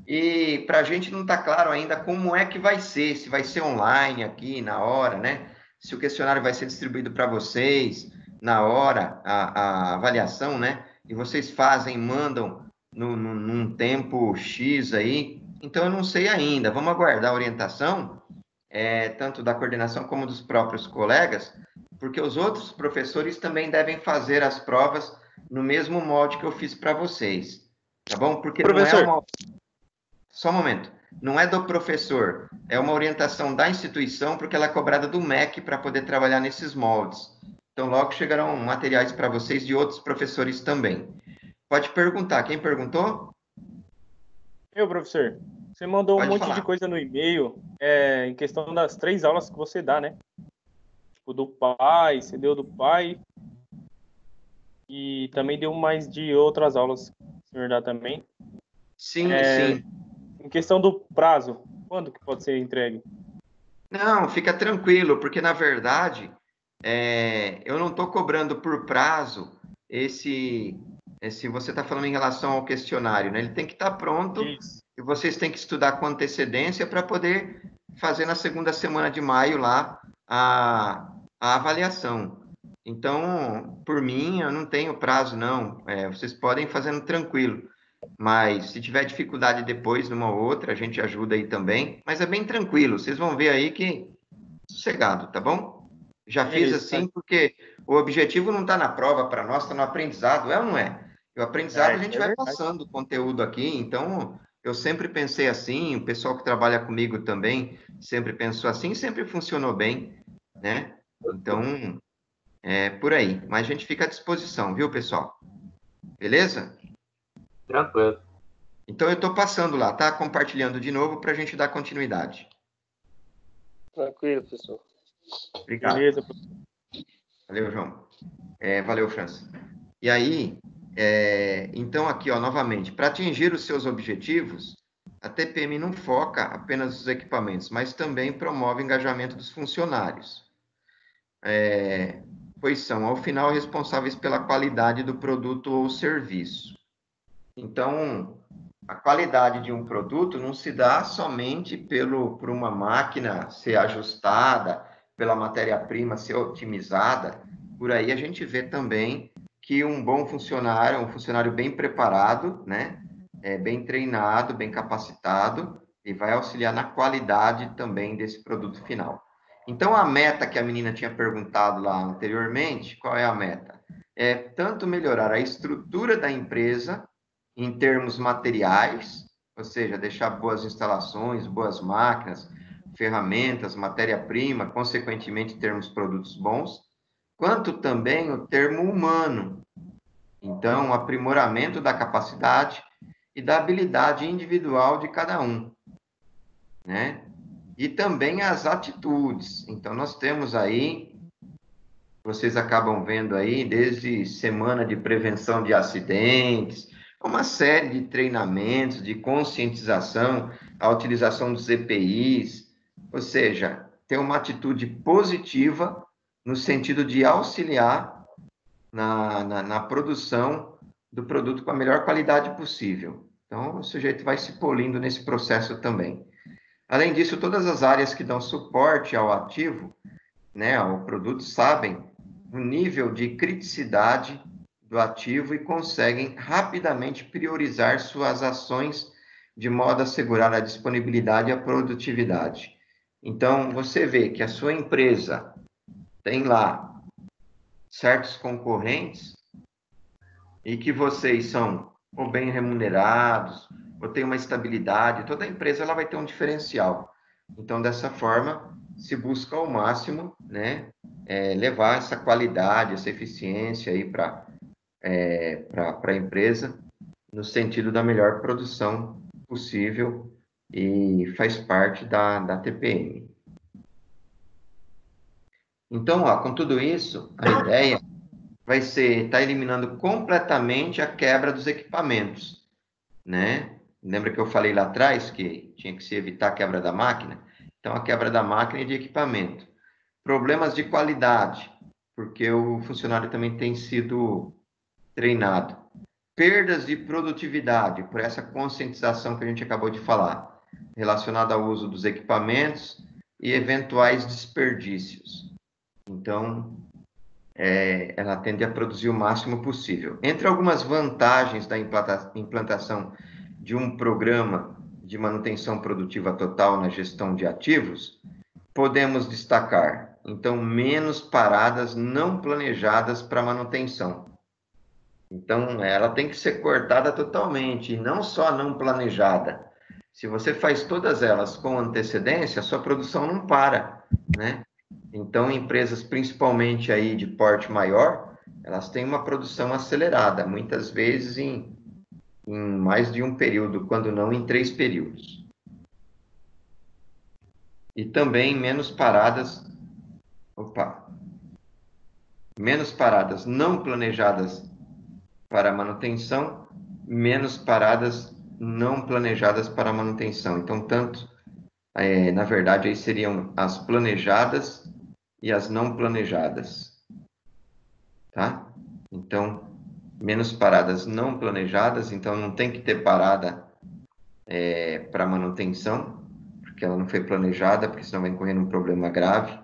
E para a gente não está claro ainda como é que vai ser, se vai ser online aqui na hora, né? Se o questionário vai ser distribuído para vocês na hora, a avaliação, né? E vocês fazem, mandam num tempo X aí. Então eu não sei ainda. Vamos aguardar a orientação, tanto da coordenação como dos próprios colegas, porque os outros professores também devem fazer as provas no mesmo molde que eu fiz para vocês, tá bom? Porque não é Professor, uma... Só um momento. Não é do professor, é uma orientação da instituição, porque ela é cobrada do MEC para poder trabalhar nesses moldes. Então, logo chegarão materiais para vocês de outros professores também. Pode perguntar. Quem perguntou? professor, você mandou um Pode monte de falar. coisa no e-mail em questão das 3 aulas que você dá, né? Tipo, do pai, você deu do pai, e também deu mais de outras aulas que o senhor dá também. Sim, sim. Em questão do prazo, quando que pode ser entregue? Não, fica tranquilo, porque na verdade eu não estou cobrando por prazo esse você está falando em relação ao questionário, né? Ele tem que estar pronto Isso. e vocês têm que estudar com antecedência para poder fazer na segunda semana de maio lá a avaliação. Então, por mim, eu não tenho prazo, não. Vocês podem ir fazendo tranquilo. Mas se tiver dificuldade depois numa ou outra, a gente ajuda aí também. Mas é bem tranquilo, vocês vão ver aí que sossegado, tá bom? Já fiz Beleza. assim porque o objetivo não está na prova para nós, está no aprendizado, é ou não é? E o aprendizado a Isso gente é vai verdade. passando o conteúdo aqui, então eu sempre pensei assim, o pessoal que trabalha comigo também sempre pensou assim, sempre funcionou bem, né? Então, é por aí. Mas a gente fica à disposição, viu, pessoal? Beleza? Tranquilo. Então eu estou passando lá, tá? Compartilhando de novo para a gente dar continuidade. Tranquilo, professor. Obrigado. Beleza. Valeu, João. Valeu, França. E aí, então aqui, ó, novamente, para atingir os seus objetivos, a TPM não foca apenas nos equipamentos, mas também promove o engajamento dos funcionários, pois são, ao final, responsáveis pela qualidade do produto ou serviço. Então, a qualidade de um produto não se dá somente por uma máquina ser ajustada, pela matéria-prima ser otimizada. Por aí a gente vê também que um bom funcionário é um funcionário bem preparado, né? Bem treinado, bem capacitado e vai auxiliar na qualidade também desse produto final. Então, a meta que a menina tinha perguntado lá anteriormente, qual é a meta? É tanto melhorar a estrutura da empresa, em termos materiais, ou seja, deixar boas instalações, boas máquinas, ferramentas, matéria-prima, consequentemente, termos produtos bons, quanto também o termo humano. Então, o aprimoramento da capacidade e da habilidade individual de cada um, né? E também as atitudes. Então, nós temos aí, vocês acabam vendo aí, desde semana de prevenção de acidentes, uma série de treinamentos, de conscientização, a utilização dos EPIs, ou seja, ter uma atitude positiva no sentido de auxiliar na produção do produto com a melhor qualidade possível. Então, o sujeito vai se polindo nesse processo também. Além disso, todas as áreas que dão suporte ao ativo, né, ao produto, sabem o nível de criticidade do ativo e conseguem rapidamente priorizar suas ações de modo a assegurar a disponibilidade e a produtividade. Então, você vê que a sua empresa tem lá certos concorrentes e que vocês são ou bem remunerados, ou tem uma estabilidade, toda empresa ela vai ter um diferencial. Então, dessa forma, se busca ao máximo, né, levar essa qualidade, essa eficiência aí para a empresa, no sentido da melhor produção possível e faz parte da TPM. Então, ó, com tudo isso, a ideia vai ser estar eliminando completamente a quebra dos equipamentos, né? Lembra que eu falei lá atrás que tinha que se evitar a quebra da máquina? Então, a quebra da máquina e de equipamento. Problemas de qualidade, porque o funcionário também tem sido treinado. Perdas de produtividade, por essa conscientização que a gente acabou de falar, relacionada ao uso dos equipamentos e eventuais desperdícios. Então, ela tende a produzir o máximo possível. Entre algumas vantagens da implantação de um programa de manutenção produtiva total na gestão de ativos, podemos destacar, então, menos paradas não planejadas para manutenção. Então, ela tem que ser cortada totalmente, e não só não planejada. Se você faz todas elas com antecedência, a sua produção não para, né? Então, empresas principalmente aí de porte maior, elas têm uma produção acelerada, muitas vezes em mais de um período, quando não em 3 períodos. E também menos paradas não planejadas para manutenção, menos paradas não planejadas para manutenção. Então, tanto, na verdade, aí seriam as planejadas e as não planejadas, tá? Então, menos paradas não planejadas, então não tem que ter parada para manutenção, porque ela não foi planejada, porque senão vai incorrer num problema grave.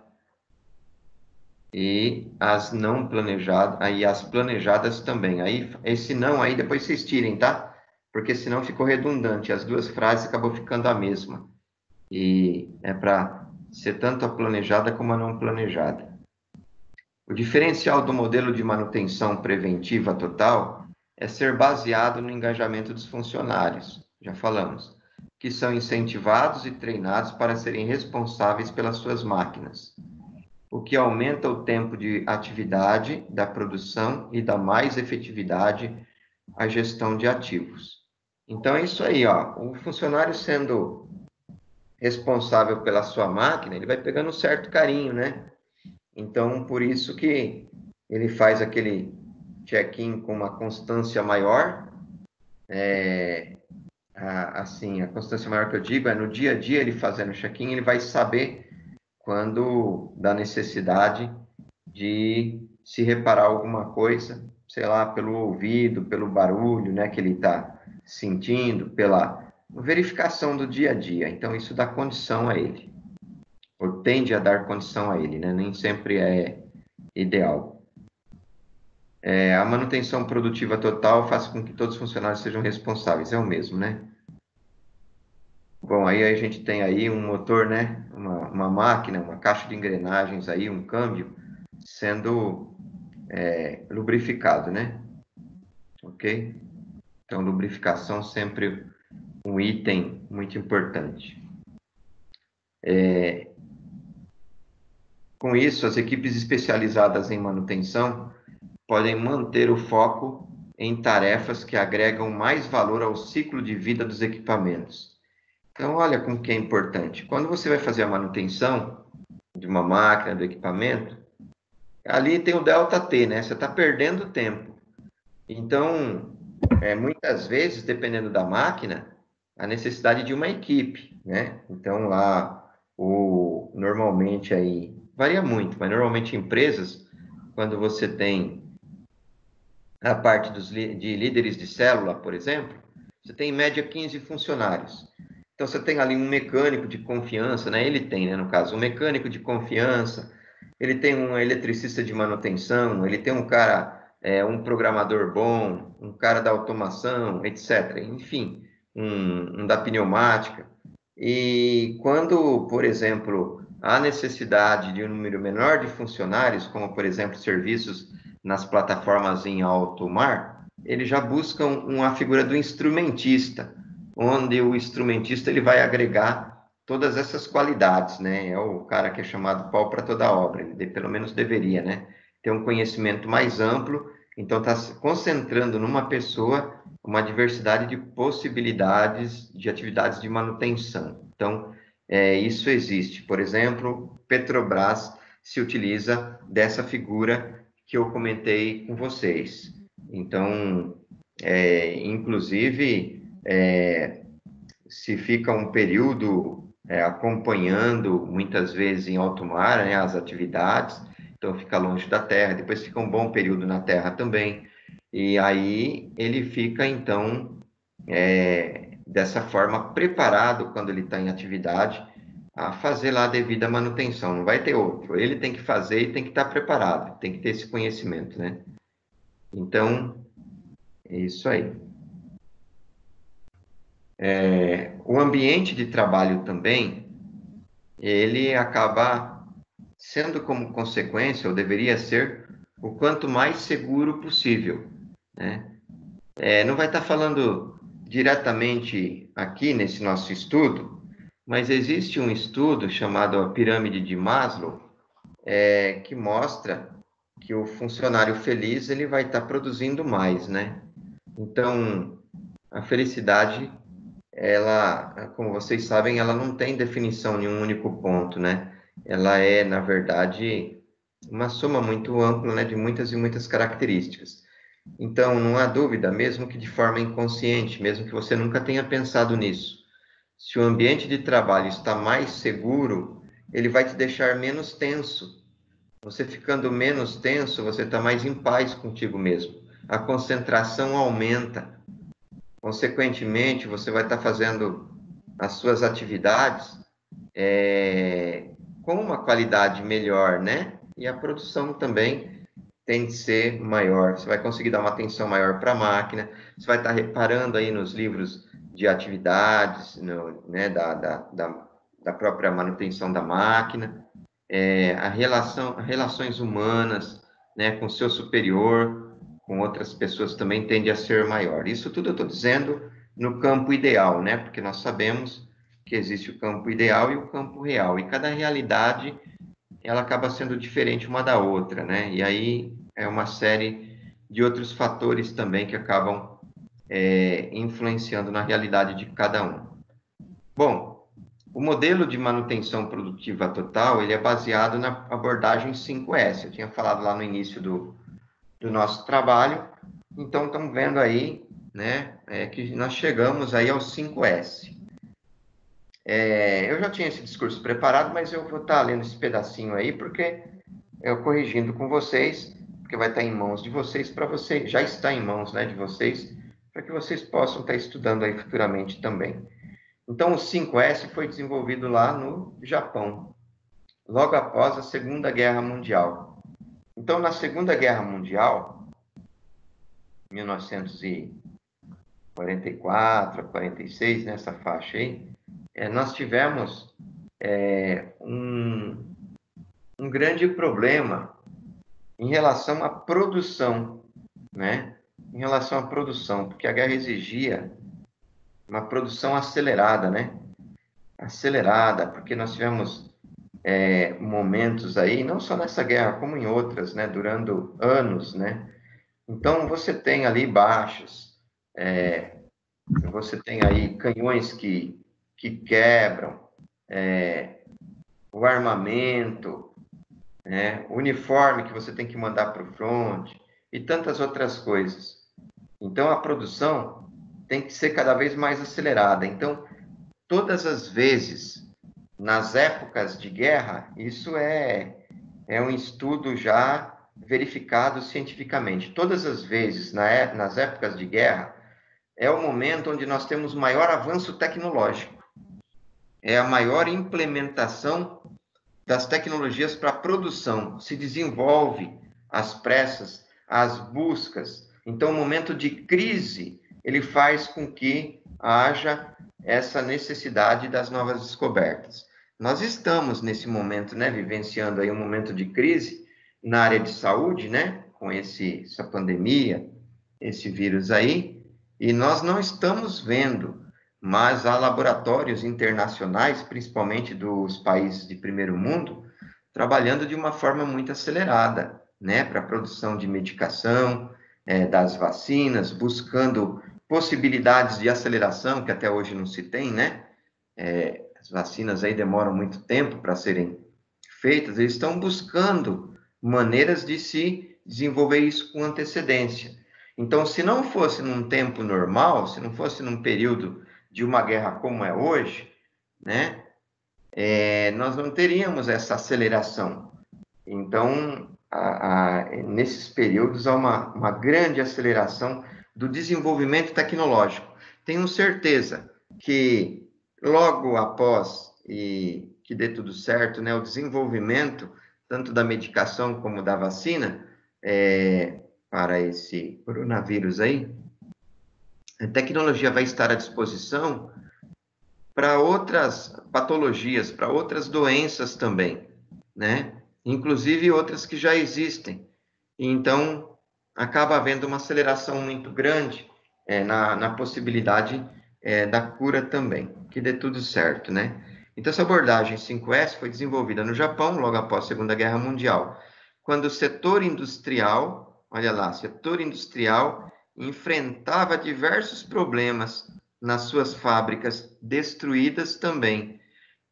E as não planejadas, aí as planejadas também. Aí, esse não aí, depois vocês tirem, tá? Porque senão ficou redundante, as duas frases acabou ficando a mesma. E é para ser tanto a planejada como a não planejada. O diferencial do modelo de manutenção preventiva total é ser baseado no engajamento dos funcionários, já falamos, que são incentivados e treinados para serem responsáveis pelas suas máquinas, o que aumenta o tempo de atividade da produção e dá mais efetividade à gestão de ativos. Então, é isso aí, ó. O funcionário sendo responsável pela sua máquina, ele vai pegando um certo carinho, né? Então, por isso que ele faz aquele check-in com uma constância maior. Assim, a constância maior que eu digo é no dia a dia ele fazendo o check-in, ele vai saber quando dá necessidade de se reparar alguma coisa, sei lá, pelo ouvido, pelo barulho, né, que ele está sentindo, pela verificação do dia a dia. Então, isso dá condição a ele, ou tende a dar condição a ele, né? Nem sempre é ideal. A manutenção produtiva total faz com que todos os funcionários sejam responsáveis, é o mesmo, né? Bom, aí a gente tem aí um motor, né? Um uma máquina, uma caixa de engrenagens aí, um câmbio, sendo lubrificado, né? Ok? Então, lubrificação sempre um item muito importante. Com isso, as equipes especializadas em manutenção podem manter o foco em tarefas que agregam mais valor ao ciclo de vida dos equipamentos. Então, olha como que é importante. Quando você vai fazer a manutenção de uma máquina, do equipamento, ali tem o ΔT, né? Você está perdendo tempo. Então, muitas vezes, dependendo da máquina, a necessidade de uma equipe, né? Então, lá, normalmente aí, varia muito, mas normalmente empresas, quando você tem a parte de líderes de célula, por exemplo, você tem em média 15 funcionários. Então, você tem ali um mecânico de confiança, né? Ele tem, né, no caso, um mecânico de confiança, ele tem um eletricista de manutenção, ele tem um cara, um programador bom, um cara da automação, etc. Enfim, um da pneumática. E quando, por exemplo, há necessidade de um número menor de funcionários, como, por exemplo, serviços nas plataformas em alto mar, eles já buscam uma figura do instrumentista, onde o instrumentista ele vai agregar todas essas qualidades, né? É o cara que é chamado pau para toda obra, ele pelo menos deveria, né? Ter um conhecimento mais amplo, então está se concentrando numa pessoa uma diversidade de possibilidades de atividades de manutenção. Então, isso existe. Por exemplo, Petrobras se utiliza dessa figura que eu comentei com vocês. Então, inclusive, se fica um período acompanhando, muitas vezes em alto mar, né, as atividades, então fica longe da terra, depois fica um bom período na terra também, e aí ele fica, então, dessa forma, preparado quando ele está em atividade, a fazer lá a devida manutenção, não vai ter outro, ele tem que fazer e tem que estar preparado, tem que ter esse conhecimento, né? Então, é isso aí. O ambiente de trabalho também, ele acaba sendo como consequência, ou deveria ser, o quanto mais seguro possível, né? Não vai estar falando diretamente aqui nesse nosso estudo, mas existe um estudo chamado a Pirâmide de Maslow, que mostra que o funcionário feliz ele vai estar produzindo mais, né? Então, a felicidade, ela, como vocês sabem, ela não tem definição em um único ponto, né? Ela é, na verdade, uma soma muito ampla, né, de muitas e muitas características. Então, não há dúvida, mesmo que de forma inconsciente, mesmo que você nunca tenha pensado nisso, se o ambiente de trabalho está mais seguro, ele vai te deixar menos tenso. Você ficando menos tenso, você está mais em paz contigo mesmo. A concentração aumenta. Consequentemente, você vai estar fazendo as suas atividades com uma qualidade melhor, né? E a produção também tem de ser maior. Você vai conseguir dar uma atenção maior para a máquina. Você vai estar reparando aí nos livros de atividades, né, da própria manutenção da máquina. Relações humanas, né, com o seu superior, com outras pessoas também tende a ser maior. Isso tudo eu estou dizendo no campo ideal, né, porque nós sabemos que existe o campo ideal e o campo real, e cada realidade ela acaba sendo diferente uma da outra, né, e aí é uma série de outros fatores também que acabam influenciando na realidade de cada um. Bom, o modelo de manutenção produtiva total, ele é baseado na abordagem 5S. Eu tinha falado lá no início do nosso trabalho. Então, estamos vendo aí, né, que nós chegamos aí ao 5S. Eu já tinha esse discurso preparado, mas eu vou estar lendo esse pedacinho aí, porque eu corrigindo com vocês, porque vai estar em mãos de vocês, para vocês, já está em mãos, né, de vocês, para que vocês possam estar estudando aí futuramente também. Então, o 5S foi desenvolvido lá no Japão, logo após a Segunda Guerra Mundial. Então, na Segunda Guerra Mundial, 1944 a 46, nessa faixa aí, nós tivemos um grande problema em relação à produção, né? Em relação à produção, porque a guerra exigia uma produção acelerada, né? Acelerada, porque nós tivemos momentos aí, não só nessa guerra, como em outras, né? Durando anos, né? Então, você tem ali baixas, você tem aí canhões que quebram, o armamento, né? O uniforme que você tem que mandar para o front e tantas outras coisas. Então, a produção tem que ser cada vez mais acelerada. Então, todas as vezes, nas épocas de guerra, isso é um estudo já verificado cientificamente. Todas as vezes, nas épocas de guerra, é o momento onde nós temos maior avanço tecnológico. É a maior implementação das tecnologias para a produção. Se desenvolve às pressas, as buscas. Então, o momento de crise, ele faz com que haja essa necessidade das novas descobertas. Nós estamos nesse momento, né, vivenciando aí um momento de crise na área de saúde, né, com essa pandemia, esse vírus aí, e nós não estamos vendo, mas há laboratórios internacionais, principalmente dos países de primeiro mundo, trabalhando de uma forma muito acelerada, né, para a produção de medicação, das vacinas, buscando possibilidades de aceleração, que até hoje não se tem, né? As vacinas aí demoram muito tempo para serem feitas, eles estão buscando maneiras de se desenvolver isso com antecedência. Então, se não fosse num tempo normal, se não fosse num período de uma guerra como é hoje, né, nós não teríamos essa aceleração. Então, nesses períodos, há uma grande aceleração do desenvolvimento tecnológico. Tenho certeza que logo após que dê tudo certo, né, o desenvolvimento tanto da medicação como da vacina para esse coronavírus aí, a tecnologia vai estar à disposição para outras patologias, para outras doenças também, né? Inclusive outras que já existem. Então, acaba havendo uma aceleração muito grande na possibilidade da cura também, que dê tudo certo, né? Então, essa abordagem 5S foi desenvolvida no Japão, logo após a Segunda Guerra Mundial, quando o setor industrial, olha lá, setor industrial enfrentava diversos problemas nas suas fábricas, destruídas também.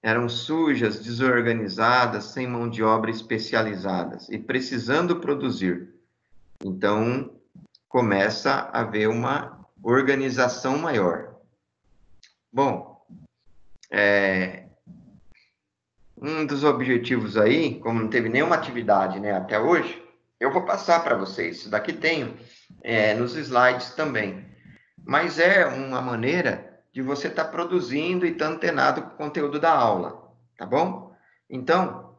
Eram sujas, desorganizadas, sem mão de obra especializadas e precisando produzir. Então, começa a haver uma organização maior. Bom, um dos objetivos aí, como não teve nenhuma atividade, né, até hoje, eu vou passar para vocês. Isso daqui tenho nos slides também. Mas é uma maneira de você estar produzindo e estar antenado com o conteúdo da aula, tá bom? Então,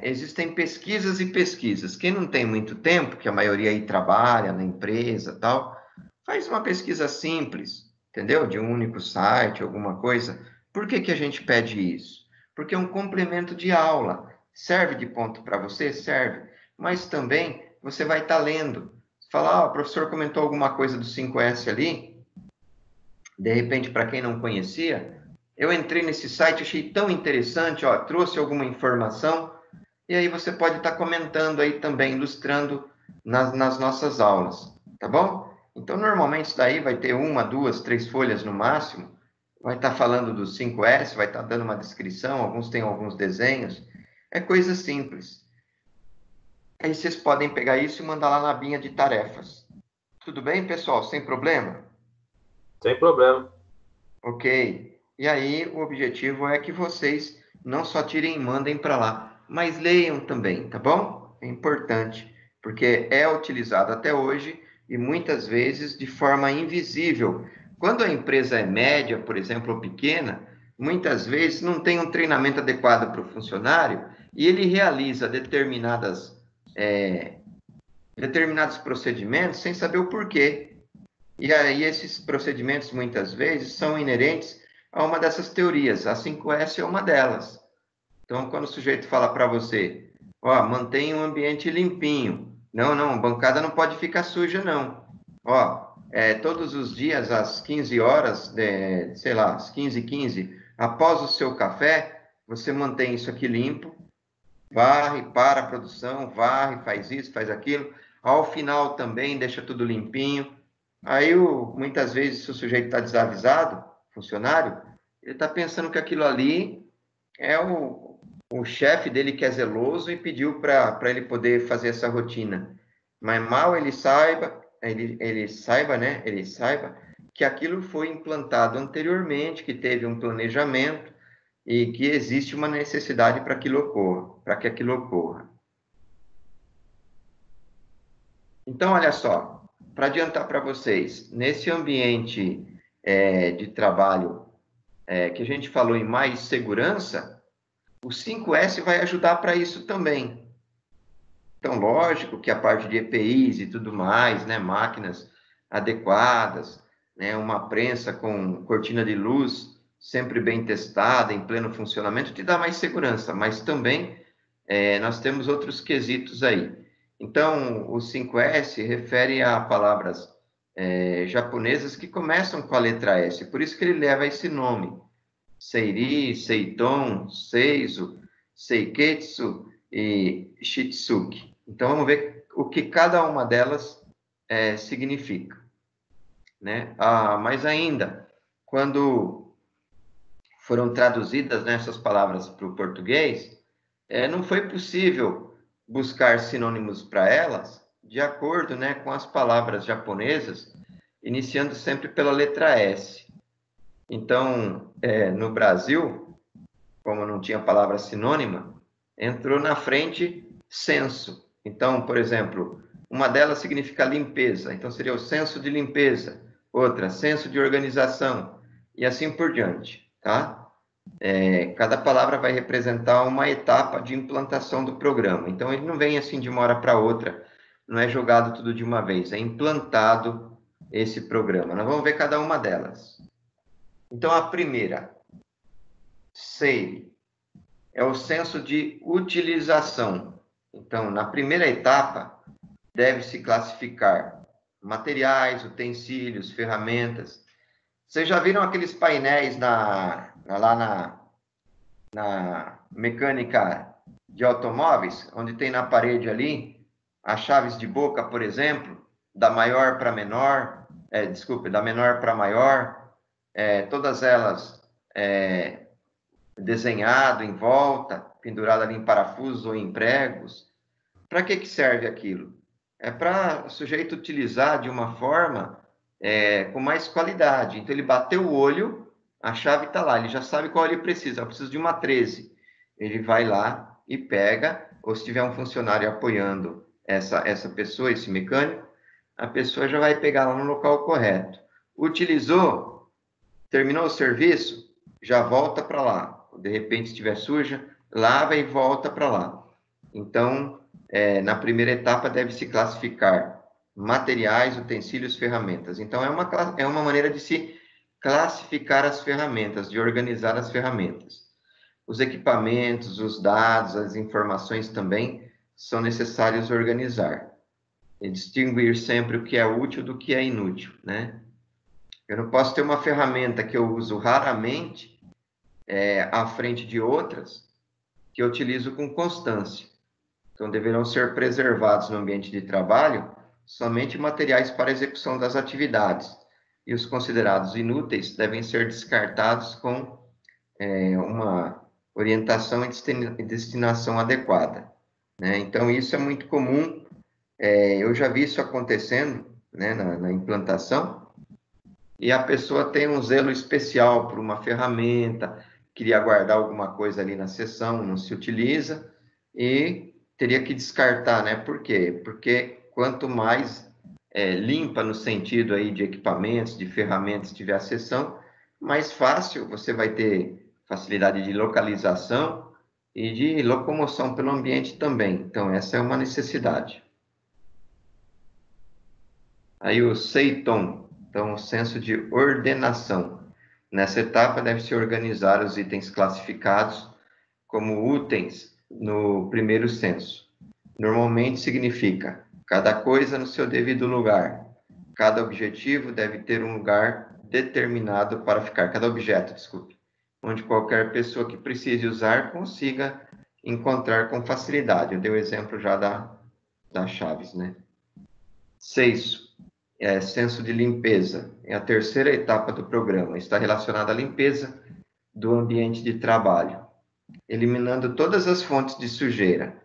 existem pesquisas e pesquisas. Quem não tem muito tempo, que a maioria aí trabalha na empresa e tal, faz uma pesquisa simples, entendeu? De um único site, alguma coisa. Por que a gente pede isso? Porque é um complemento de aula. Serve de ponto para você? Serve. Mas também você vai estar lendo. Falar, o professor comentou alguma coisa do 5S ali, de repente, para quem não conhecia, eu entrei nesse site, achei tão interessante, trouxe alguma informação, e aí você pode estar comentando aí também, ilustrando nas nossas aulas, tá bom? Então, normalmente, isso daí vai ter 1, 2, 3 folhas no máximo, vai estar falando do 5S, vai estar dando uma descrição, alguns têm alguns desenhos, é coisa simples. Aí vocês podem pegar isso e mandar lá na abinha de tarefas. Tudo bem, pessoal? Sem problema? Sem problema. Ok. E aí, o objetivo é que vocês não só tirem e mandem para lá, mas leiam também, tá bom? É importante, porque é utilizado até hoje e muitas vezes de forma invisível. Quando a empresa é média, por exemplo, ou pequena, muitas vezes não tem um treinamento adequado para o funcionário e ele realiza determinados procedimentos sem saber o porquê. E aí esses procedimentos, muitas vezes, são inerentes a uma dessas teorias. A 5S é uma delas. Então, quando o sujeito fala para você, ó, mantenha um ambiente limpinho. Não, a bancada não pode ficar suja, não. Ó, todos os dias, às 15 horas, sei lá, às 15h15, após o seu café, você mantém isso aqui limpo, varre, para a produção, varre, faz isso, faz aquilo. Ao final também, deixa tudo limpinho. Aí, muitas vezes, se o sujeito está desavisado, funcionário, ele está pensando que aquilo ali é o chefe dele que é zeloso e pediu para ele poder fazer essa rotina. Mas mal ele saiba, né? Ele saiba que aquilo foi implantado anteriormente, que teve um planejamento e que existe uma necessidade para que aquilo ocorra. Então, olha só, para adiantar para vocês, nesse ambiente de trabalho que a gente falou em mais segurança, o 5S vai ajudar para isso também. Então, lógico que a parte de EPIs e tudo mais, né, máquinas adequadas, né, uma prensa com cortina de luz sempre bem testada, em pleno funcionamento, te dá mais segurança, mas também nós temos outros quesitos aí. Então, o 5S refere a palavras japonesas que começam com a letra S, por isso que ele leva esse nome. Seiri, Seiton, Seizo, Seiketsu e Shitsuki. Então, vamos ver o que cada uma delas significa. Né? Mas ainda, quando foram traduzidas essas palavras para o português, não foi possível buscar sinônimos para elas de acordo, né, com as palavras japonesas, iniciando sempre pela letra S. Então, no Brasil, como não tinha palavra sinônima, entrou na frente senso. Então, por exemplo, uma delas significa limpeza, então seria o senso de limpeza, outra, senso de organização, e assim por diante, tá? Cada palavra vai representar uma etapa de implantação do programa, então ele não vem assim de uma hora para outra, não é jogado tudo de uma vez, é implantado esse programa. Nós vamos ver cada uma delas. Então, a primeira, SEI, é o senso de utilização. Então, na primeira etapa, deve-se classificar materiais, utensílios, ferramentas. Vocês já viram aqueles painéis lá na mecânica de automóveis, onde tem na parede ali as chaves de boca, por exemplo, da maior para menor, da menor para maior, todas elas desenhado em volta, pendurado ali em parafusos ou em pregos. Para que serve aquilo? É para o sujeito utilizar de uma forma com mais qualidade. Então, ele bateu o olho, a chave está lá, ele já sabe qual ele precisa. Eu preciso de uma 13. Ele vai lá e pega, ou se tiver um funcionário apoiando essa pessoa, esse mecânico, a pessoa já vai pegar lá no local correto. Utilizou, terminou o serviço, já volta para lá. De repente, se estiver suja, lava e volta para lá. Então, na primeira etapa, deve-se classificar materiais, utensílios, ferramentas. Então, é uma maneira de se classificar as ferramentas, de organizar as ferramentas. Os equipamentos, os dados, as informações também são necessários organizar. E distinguir sempre o que é útil do que é inútil, né? Eu não posso ter uma ferramenta que eu uso raramente à frente de outras que eu utilizo com constância. Então, deverão ser preservados no ambiente de trabalho somente materiais para execução das atividades. E os considerados inúteis devem ser descartados com uma orientação e destinação adequada. Né? Então, isso é muito comum. Eu já vi isso acontecendo, né, na implantação, e a pessoa tem um zelo especial por uma ferramenta, queria guardar alguma coisa ali na seção, não se utiliza, e teria que descartar, né? Por quê? Porque quanto mais limpa no sentido aí de equipamentos, de ferramentas tiver a seção, mais fácil você vai ter facilidade de localização e de locomoção pelo ambiente também. Então, essa é uma necessidade. Aí o Seiton, então, o senso de ordenação. Nessa etapa, deve-se organizar os itens classificados como úteis no primeiro censo. Normalmente significa cada coisa no seu devido lugar. Cada objetivo deve ter um lugar determinado para ficar. Cada objeto, desculpe. Onde qualquer pessoa que precise usar consiga encontrar com facilidade. Eu dei o exemplo já das chaves, né? 6. Censo de limpeza. É a terceira etapa do programa. Está relacionada à limpeza do ambiente de trabalho, eliminando todas as fontes de sujeira.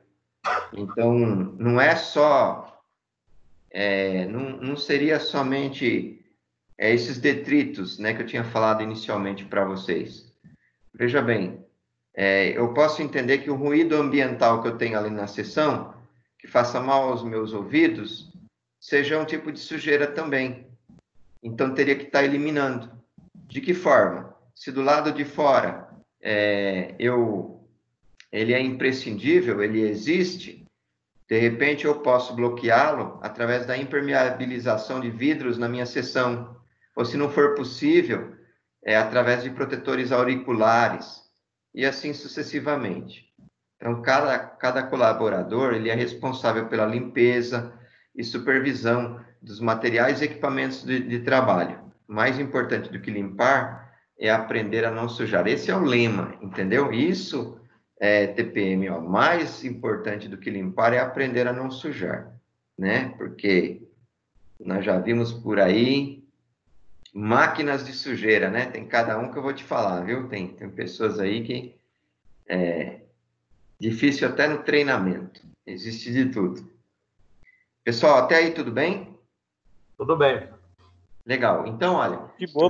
Então, não é só... não seria somente esses detritos, né, que eu tinha falado inicialmente para vocês. Veja bem, eu posso entender que o ruído ambiental que eu tenho ali na sessão, que faça mal aos meus ouvidos, seja um tipo de sujeira também. Então, teria que estar eliminando. De que forma? Se do lado de fora ele é imprescindível, ele existe, de repente eu posso bloqueá-lo através da impermeabilização de vidros na minha sessão. Ou, se não for possível, através de protetores auriculares, e assim sucessivamente. Então, cada colaborador ele é responsável pela limpeza e supervisão dos materiais e equipamentos de trabalho. Mais importante do que limpar é aprender a não sujar. Esse é o lema, entendeu? Isso é TPM, ó. Mais importante do que limpar é aprender a não sujar, né? Porque nós já vimos por aí máquinas de sujeira, né? Tem cada um que eu vou te falar, viu? Tem pessoas aí que difícil até no treinamento. Existe de tudo. Pessoal, até aí tudo bem? Tudo bem. Legal. Então, olha, Que bom,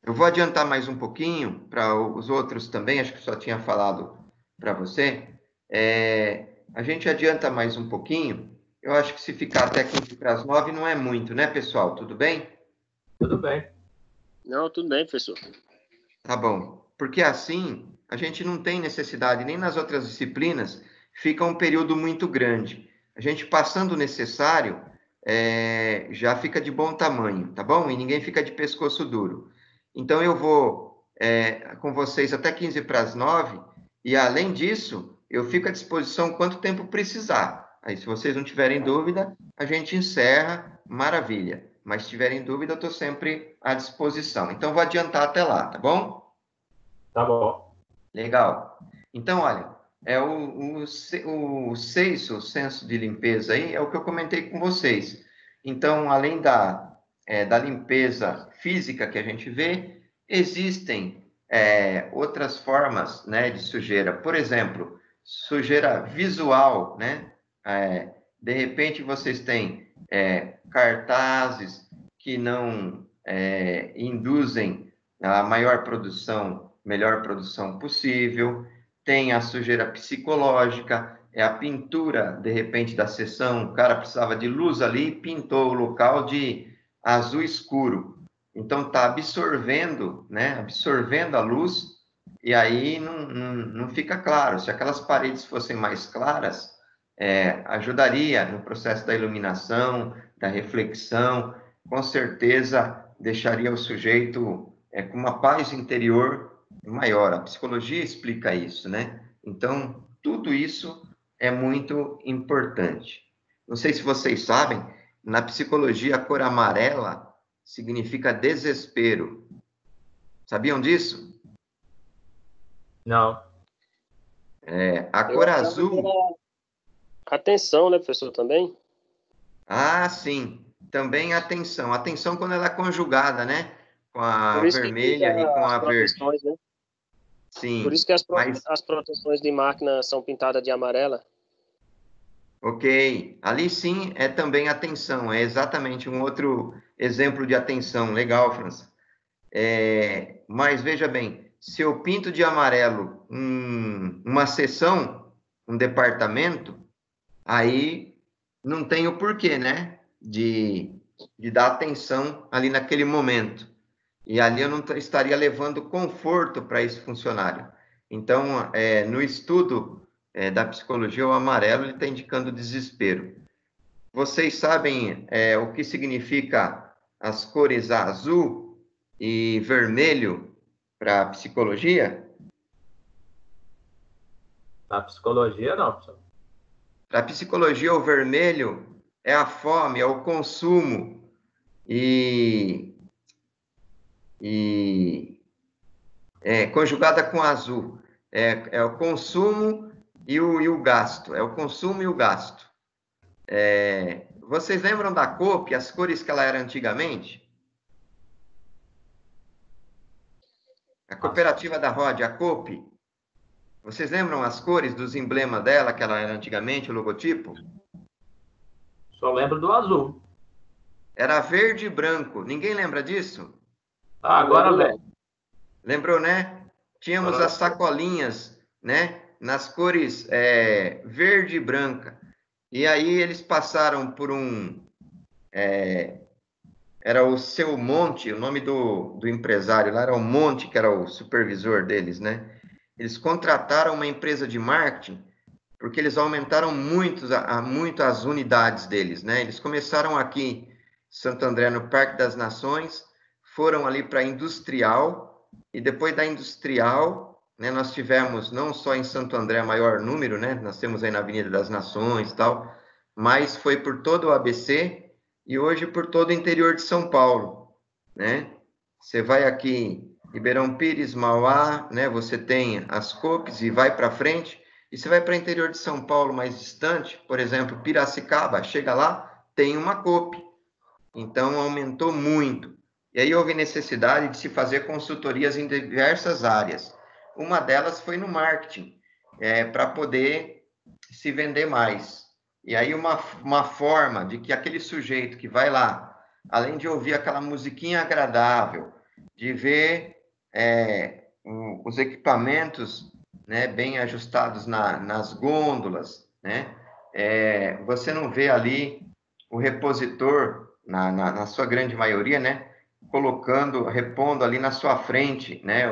eu vou adiantar mais um pouquinho para os outros também, acho que só tinha falado para você. A gente adianta mais um pouquinho. Eu acho que se ficar até 15 para as 9 não é muito, né, pessoal? Tudo bem? Tudo bem. Não, tudo bem, professor. Tá bom. Porque assim, a gente não tem necessidade, nem nas outras disciplinas, fica um período muito grande. A gente passando o necessário, já fica de bom tamanho, tá bom? E ninguém fica de pescoço duro. Então, eu vou com vocês até 15 para as 9, e além disso, eu fico à disposição quanto tempo precisar. Aí, se vocês não tiverem dúvida, a gente encerra, maravilha. Mas se tiverem dúvida, eu estou sempre à disposição. Então, vou adiantar até lá, tá bom? Tá bom. Legal. Então, olha, o 6, o censo de limpeza aí, é o que eu comentei com vocês. Então, além da limpeza física que a gente vê, existem outras formas, né, de sujeira. Por exemplo, sujeira visual, né? De repente, vocês têm cartazes que não induzem a melhor produção possível. Tem a sujeira psicológica, a pintura, de repente, da sessão, o cara precisava de luz ali e pintou o local de azul escuro. Então, está absorvendo, né? Absorvendo a luz, e aí não fica claro. Se aquelas paredes fossem mais claras, ajudaria no processo da iluminação, da reflexão, com certeza deixaria o sujeito com uma paz interior maior. A psicologia explica isso, né? Então, tudo isso é muito importante. Não sei se vocês sabem, na psicologia, a cor amarela significa desespero. Sabiam disso? Não. A cor azul... Atenção, né, professor, também? Ah, sim. Também atenção. Atenção quando ela é conjugada, né? Com a vermelha e com a verde. Né? Sim. Por isso que as proteções de máquina são pintadas de amarela. Ok. Ali sim é também atenção. É exatamente um outro exemplo de atenção. Legal, França. Mas veja bem, se eu pinto de amarelo uma seção, um departamento, aí não tem o porquê, né? De dar atenção ali naquele momento. E ali eu não estaria levando conforto para esse funcionário. Então, no estudo da psicologia, o amarelo está indicando desespero. Vocês sabem o que significa as cores azul e vermelho para psicologia? Na psicologia, não, professor. Para psicologia, o vermelho é a fome, é o consumo conjugada com azul. É o consumo e o gasto. É o consumo e o gasto. Vocês lembram da COP, as cores que ela era antigamente? A cooperativa da ROD, a COP. Vocês lembram as cores dos emblemas dela, que ela era antigamente, o logotipo? Só lembro do azul. Era verde e branco. Ninguém lembra disso? Ah, agora vem. Lembrou, né? Tínhamos as sacolinhas, né? Nas cores verde e branca. E aí eles passaram por era o Seu Monte, o nome do empresário lá era o Monte, que era o supervisor deles, né? Eles contrataram uma empresa de marketing porque eles aumentaram muito as unidades deles, né? Eles começaram aqui em Santo André, no Parque das Nações, foram ali para a Industrial, e depois da Industrial, né, nós tivemos, não só em Santo André, maior número, né? Nós temos aí na Avenida das Nações e tal, mas foi por todo o ABC e hoje por todo o interior de São Paulo, né? Você vai aqui em Ribeirão Pires, Mauá, né? Você tem as COPs e vai para frente. E você vai para o interior de São Paulo mais distante, por exemplo, Piracicaba, chega lá, tem uma COP. Então, aumentou muito. E aí houve necessidade de se fazer consultorias em diversas áreas. Uma delas foi no marketing, para poder se vender mais. E aí uma forma de que aquele sujeito que vai lá, além de ouvir aquela musiquinha agradável, de ver os equipamentos, né, bem ajustados nas gôndolas, né? Você não vê ali o repositor, na sua grande maioria, né, repondo ali na sua frente, né,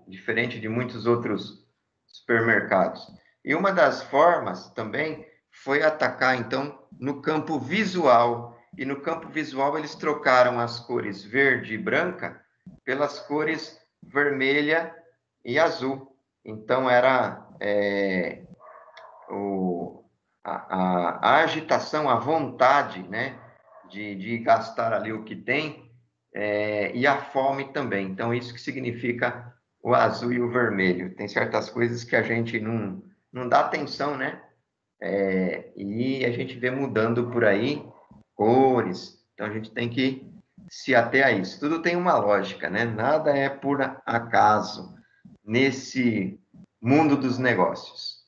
diferente de muitos outros supermercados. E uma das formas também foi atacar, então, no campo visual. E no campo visual eles trocaram as cores verde e branca pelas cores vermelha e azul. Então, era a agitação, a vontade, né, de gastar ali o que tem, e a fome também. Então, isso que significa o azul e o vermelho. Tem certas coisas que a gente não dá atenção, né? E a gente vê mudando por aí cores. Então, a gente tem que se ater a isso. Tudo tem uma lógica, né? Nada é por acaso nesse mundo dos negócios.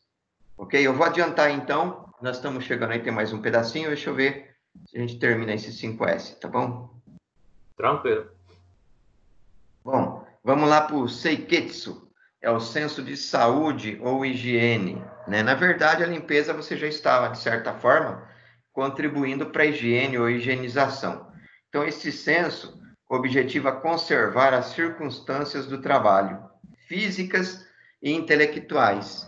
Ok? Eu vou adiantar, então. Nós estamos chegando aí, tem mais um pedacinho. Deixa eu ver se a gente termina esse 5S, tá bom? Tranquilo. Bom, vamos lá para o Seiketsu. É o senso de saúde ou higiene, né? Na verdade, a limpeza você já estava, de certa forma, contribuindo para a higiene ou higienização. Então, esse senso objetiva conservar as circunstâncias do trabalho, físicas e intelectuais,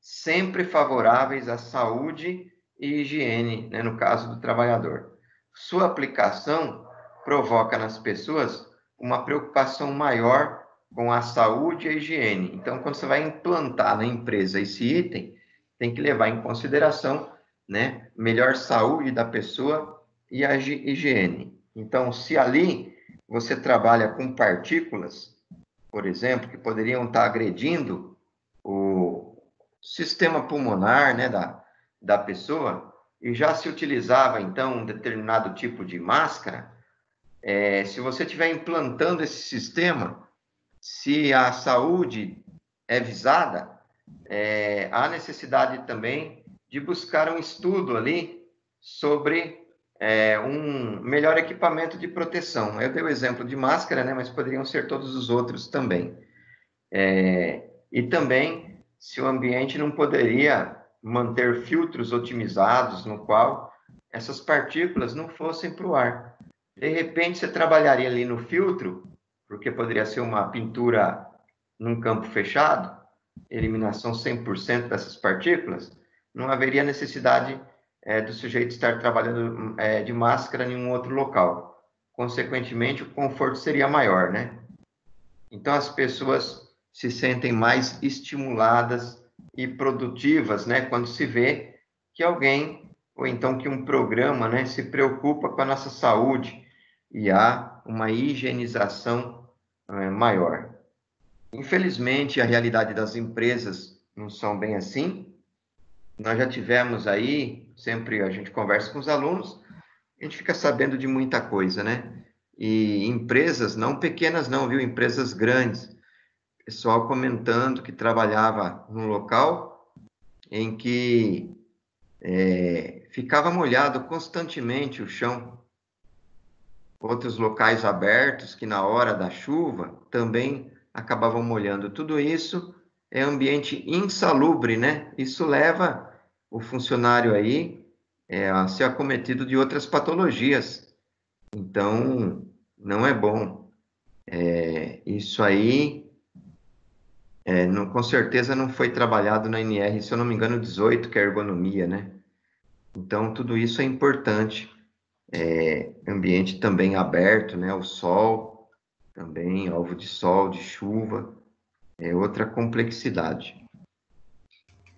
sempre favoráveis à saúde e higiene, né, no caso do trabalhador. Sua aplicação provoca nas pessoas uma preocupação maior com a saúde e a higiene. Então, quando você vai implantar na empresa esse item, tem que levar em consideração, né, melhor saúde da pessoa e a higiene. Então, se ali você trabalha com partículas, por exemplo, que poderiam estar agredindo o sistema pulmonar, né, da pessoa, e já se utilizava, então, um determinado tipo de máscara, se você estiver implantando esse sistema, se a saúde é visada, há necessidade também de buscar um estudo ali sobre um melhor equipamento de proteção. Eu dei o exemplo de máscara, né, mas poderiam ser todos os outros também. E também, se o ambiente não poderia manter filtros otimizados no qual essas partículas não fossem para o ar. De repente, você trabalharia ali no filtro, porque poderia ser uma pintura num campo fechado, eliminação 100% dessas partículas, não haveria necessidade do sujeito estar trabalhando de máscara em um outro local. consequentemente, o conforto seria maior, né? Então, as pessoas se sentem mais estimuladas e produtivas, né? Quando se vê que alguém, ou então que um programa, né, se preocupa com a nossa saúde e há uma higienização maior. Infelizmente, a realidade das empresas não são bem assim. Nós já tivemos aí, sempre a gente conversa com os alunos, a gente fica sabendo de muita coisa, né? E empresas, não pequenas não, viu? Empresas grandes. Pessoal comentando que trabalhava num local em que ficava molhado constantemente o chão. Outros locais abertos que na hora da chuva também acabavam molhando. Tudo isso é ambiente insalubre, né? Isso leva o funcionário aí a ser acometido de outras patologias. Então, não é bom. Isso aí, com certeza não foi trabalhado na NR, se eu não me engano, 18, que é a ergonomia, né? Então, tudo isso é importante. Ambiente também aberto, né? O sol, também, alvo de sol, de chuva, é outra complexidade.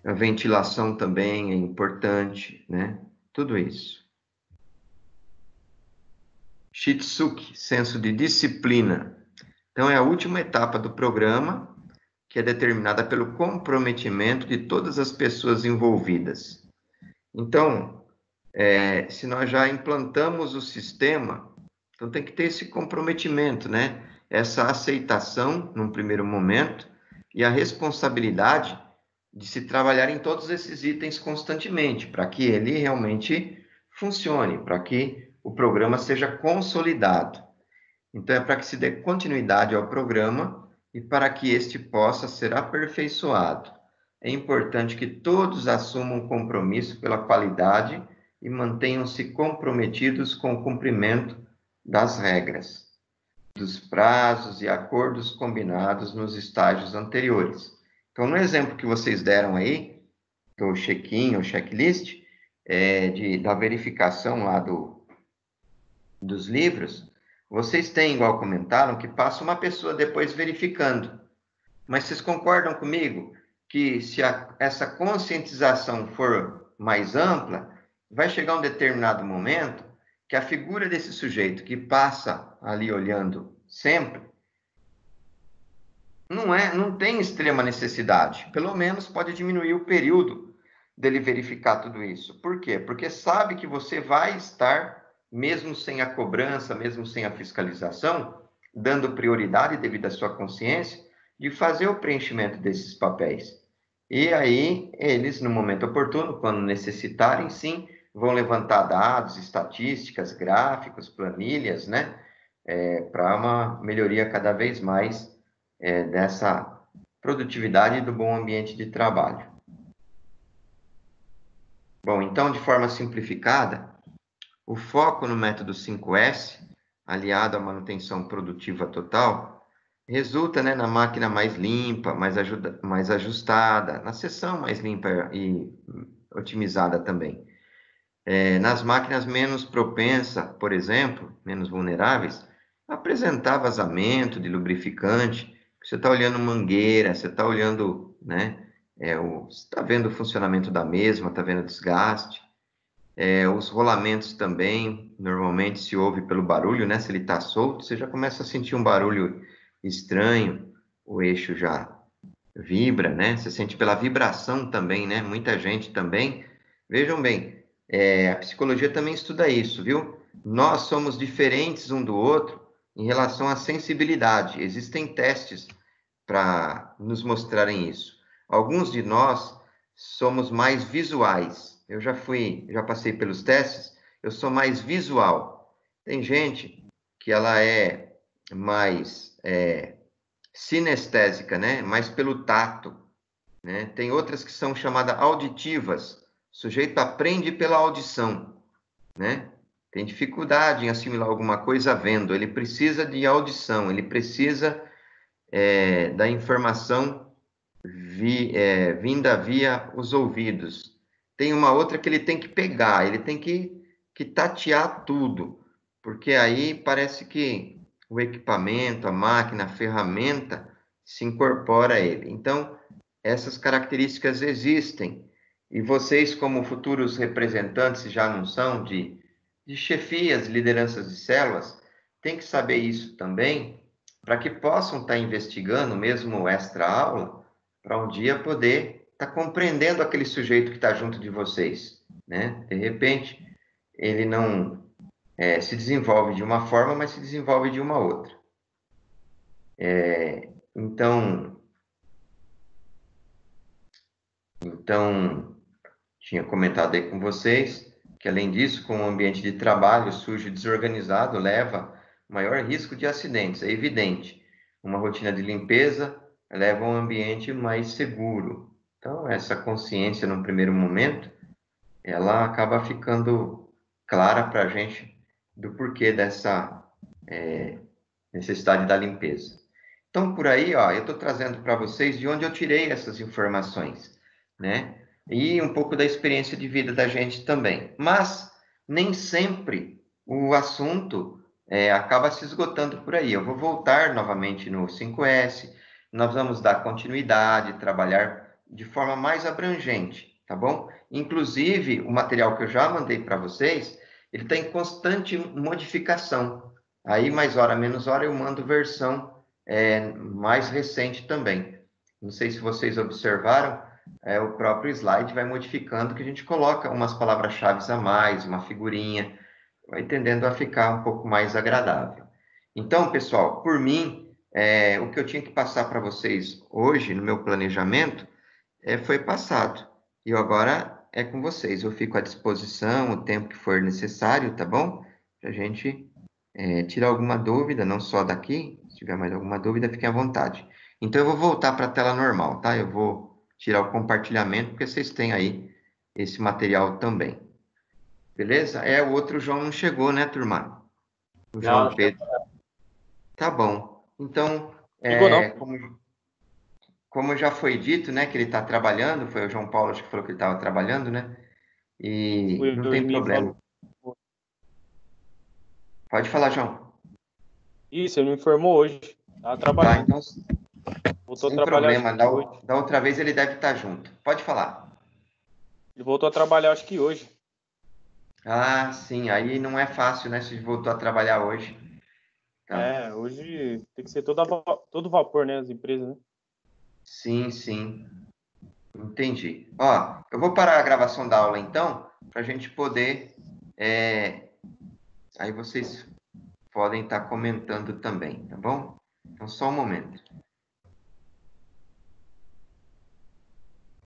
A ventilação também é importante, né? Tudo isso. Shitsuki, senso de disciplina. Então, é a última etapa do programa, que é determinada pelo comprometimento de todas as pessoas envolvidas. Então, se nós já implantamos o sistema, então tem que ter esse comprometimento, né? Essa aceitação, num primeiro momento, e a responsabilidade de se trabalhar em todos esses itens constantemente, para que ele realmente funcione, para que o programa seja consolidado. Então, é para que se dê continuidade ao programa e para que este possa ser aperfeiçoado. É importante que todos assumam compromisso pela qualidade e mantenham-se comprometidos com o cumprimento das regras, dos prazos e acordos combinados nos estágios anteriores. Então, no exemplo que vocês deram aí, do check-in ou checklist, da verificação lá dos livros, vocês têm, igual comentaram, que passa uma pessoa depois verificando. Mas vocês concordam comigo que se essa conscientização for mais ampla, vai chegar um determinado momento que a figura desse sujeito que passa ali olhando sempre não tem extrema necessidade. Pelo menos pode diminuir o período dele verificar tudo isso. Por quê? Porque sabe que você vai estar, mesmo sem a cobrança, mesmo sem a fiscalização, dando prioridade devido à sua consciência de fazer o preenchimento desses papéis. E aí, eles, no momento oportuno, quando necessitarem, sim, vão levantar dados, estatísticas, gráficos, planilhas, né? Para uma melhoria cada vez mais dessa produtividade e do bom ambiente de trabalho. Bom, então, de forma simplificada, o foco no método 5S, aliado à manutenção produtiva total, resulta, né, na máquina mais limpa, mais ajustada, na seção mais limpa e otimizada também. Nas máquinas menos propensas, por exemplo, menos vulneráveis, apresentar vazamento de lubrificante. Você está olhando mangueira, você está olhando, né, você está vendo o funcionamento da mesma, está vendo o desgaste. Os rolamentos também, normalmente se ouve pelo barulho, né? Se ele está solto, você já começa a sentir um barulho estranho, o eixo já vibra, né? Você sente pela vibração também, né? Muita gente também. Vejam bem, a psicologia também estuda isso, viu? Nós somos diferentes um do outro em relação à sensibilidade. Existem testes para nos mostrarem isso. Alguns de nós somos mais visuais. Eu já passei pelos testes, eu sou mais visual. Tem gente que ela é mais sinestésica, né? Mais pelo tato, né? Tem outras que são chamadas auditivas. O sujeito aprende pela audição, né? Tem dificuldade em assimilar alguma coisa vendo. Ele precisa de audição, ele precisa da informação vinda via os ouvidos. Tem uma outra que ele tem que pegar, ele tem que tatear tudo, porque aí parece que o equipamento, a máquina, a ferramenta se incorpora a ele. Então, essas características existem. E vocês, como futuros representantes, se já não são, de chefias, lideranças de células, têm que saber isso também, para que possam estar investigando, mesmo extra aula, para um dia poder estar compreendendo aquele sujeito que está junto de vocês, né? De repente, ele não se desenvolve de uma forma, mas se desenvolve de uma outra. Então, tinha comentado aí com vocês que, além disso, com o ambiente de trabalho sujo e desorganizado, leva maior risco de acidentes, é evidente. Uma rotina de limpeza leva a um ambiente mais seguro. Então, essa consciência, num primeiro momento, ela acaba ficando clara para a gente do porquê dessa necessidade da limpeza. Então, por aí, ó, eu estou trazendo para vocês de onde eu tirei essas informações, né? E um pouco da experiência de vida da gente também. Mas nem sempre o assunto acaba se esgotando por aí. Eu vou voltar novamente no 5S, nós vamos dar continuidade, trabalhar de forma mais abrangente, tá bom? Inclusive, o material que eu já mandei para vocês, ele está em constante modificação. Aí, mais hora, menos hora, eu mando versão mais recente também. Não sei se vocês observaram, o próprio slide vai modificando, que a gente coloca umas palavras-chave a mais, uma figurinha, vai tendendo a ficar um pouco mais agradável. Então, pessoal, por mim, o que eu tinha que passar para vocês hoje, no meu planejamento, foi passado. E agora é com vocês. Eu fico à disposição o tempo que for necessário, tá bom? Para a gente tirar alguma dúvida, não só daqui. Se tiver mais alguma dúvida, fiquem à vontade. Então, eu vou voltar para a tela normal, tá? Eu vou tirar o compartilhamento, porque vocês têm aí esse material também. Beleza? O outro João não chegou, né, turma? O João Pedro. Tá bom. Então, Chegou não. como já foi dito, né, que ele está trabalhando, foi o João Paulo acho que falou que ele estava trabalhando, né? E não tem problema. Pode falar, João. Isso, ele me informou hoje. Estava trabalhando. Tá, então, Voltou sem a trabalhar, problema. Da outra vez ele deve estar junto. Pode falar. Ele voltou a trabalhar, acho que hoje. Ah, sim. Aí não é fácil, né? Se voltou a trabalhar hoje. Tá. Hoje tem que ser todo vapor, né? As empresas, né? Sim, sim. Entendi. Ó, eu vou parar a gravação da aula, então, para a gente poder... Aí vocês podem estar comentando também, tá bom? Então, só um momento.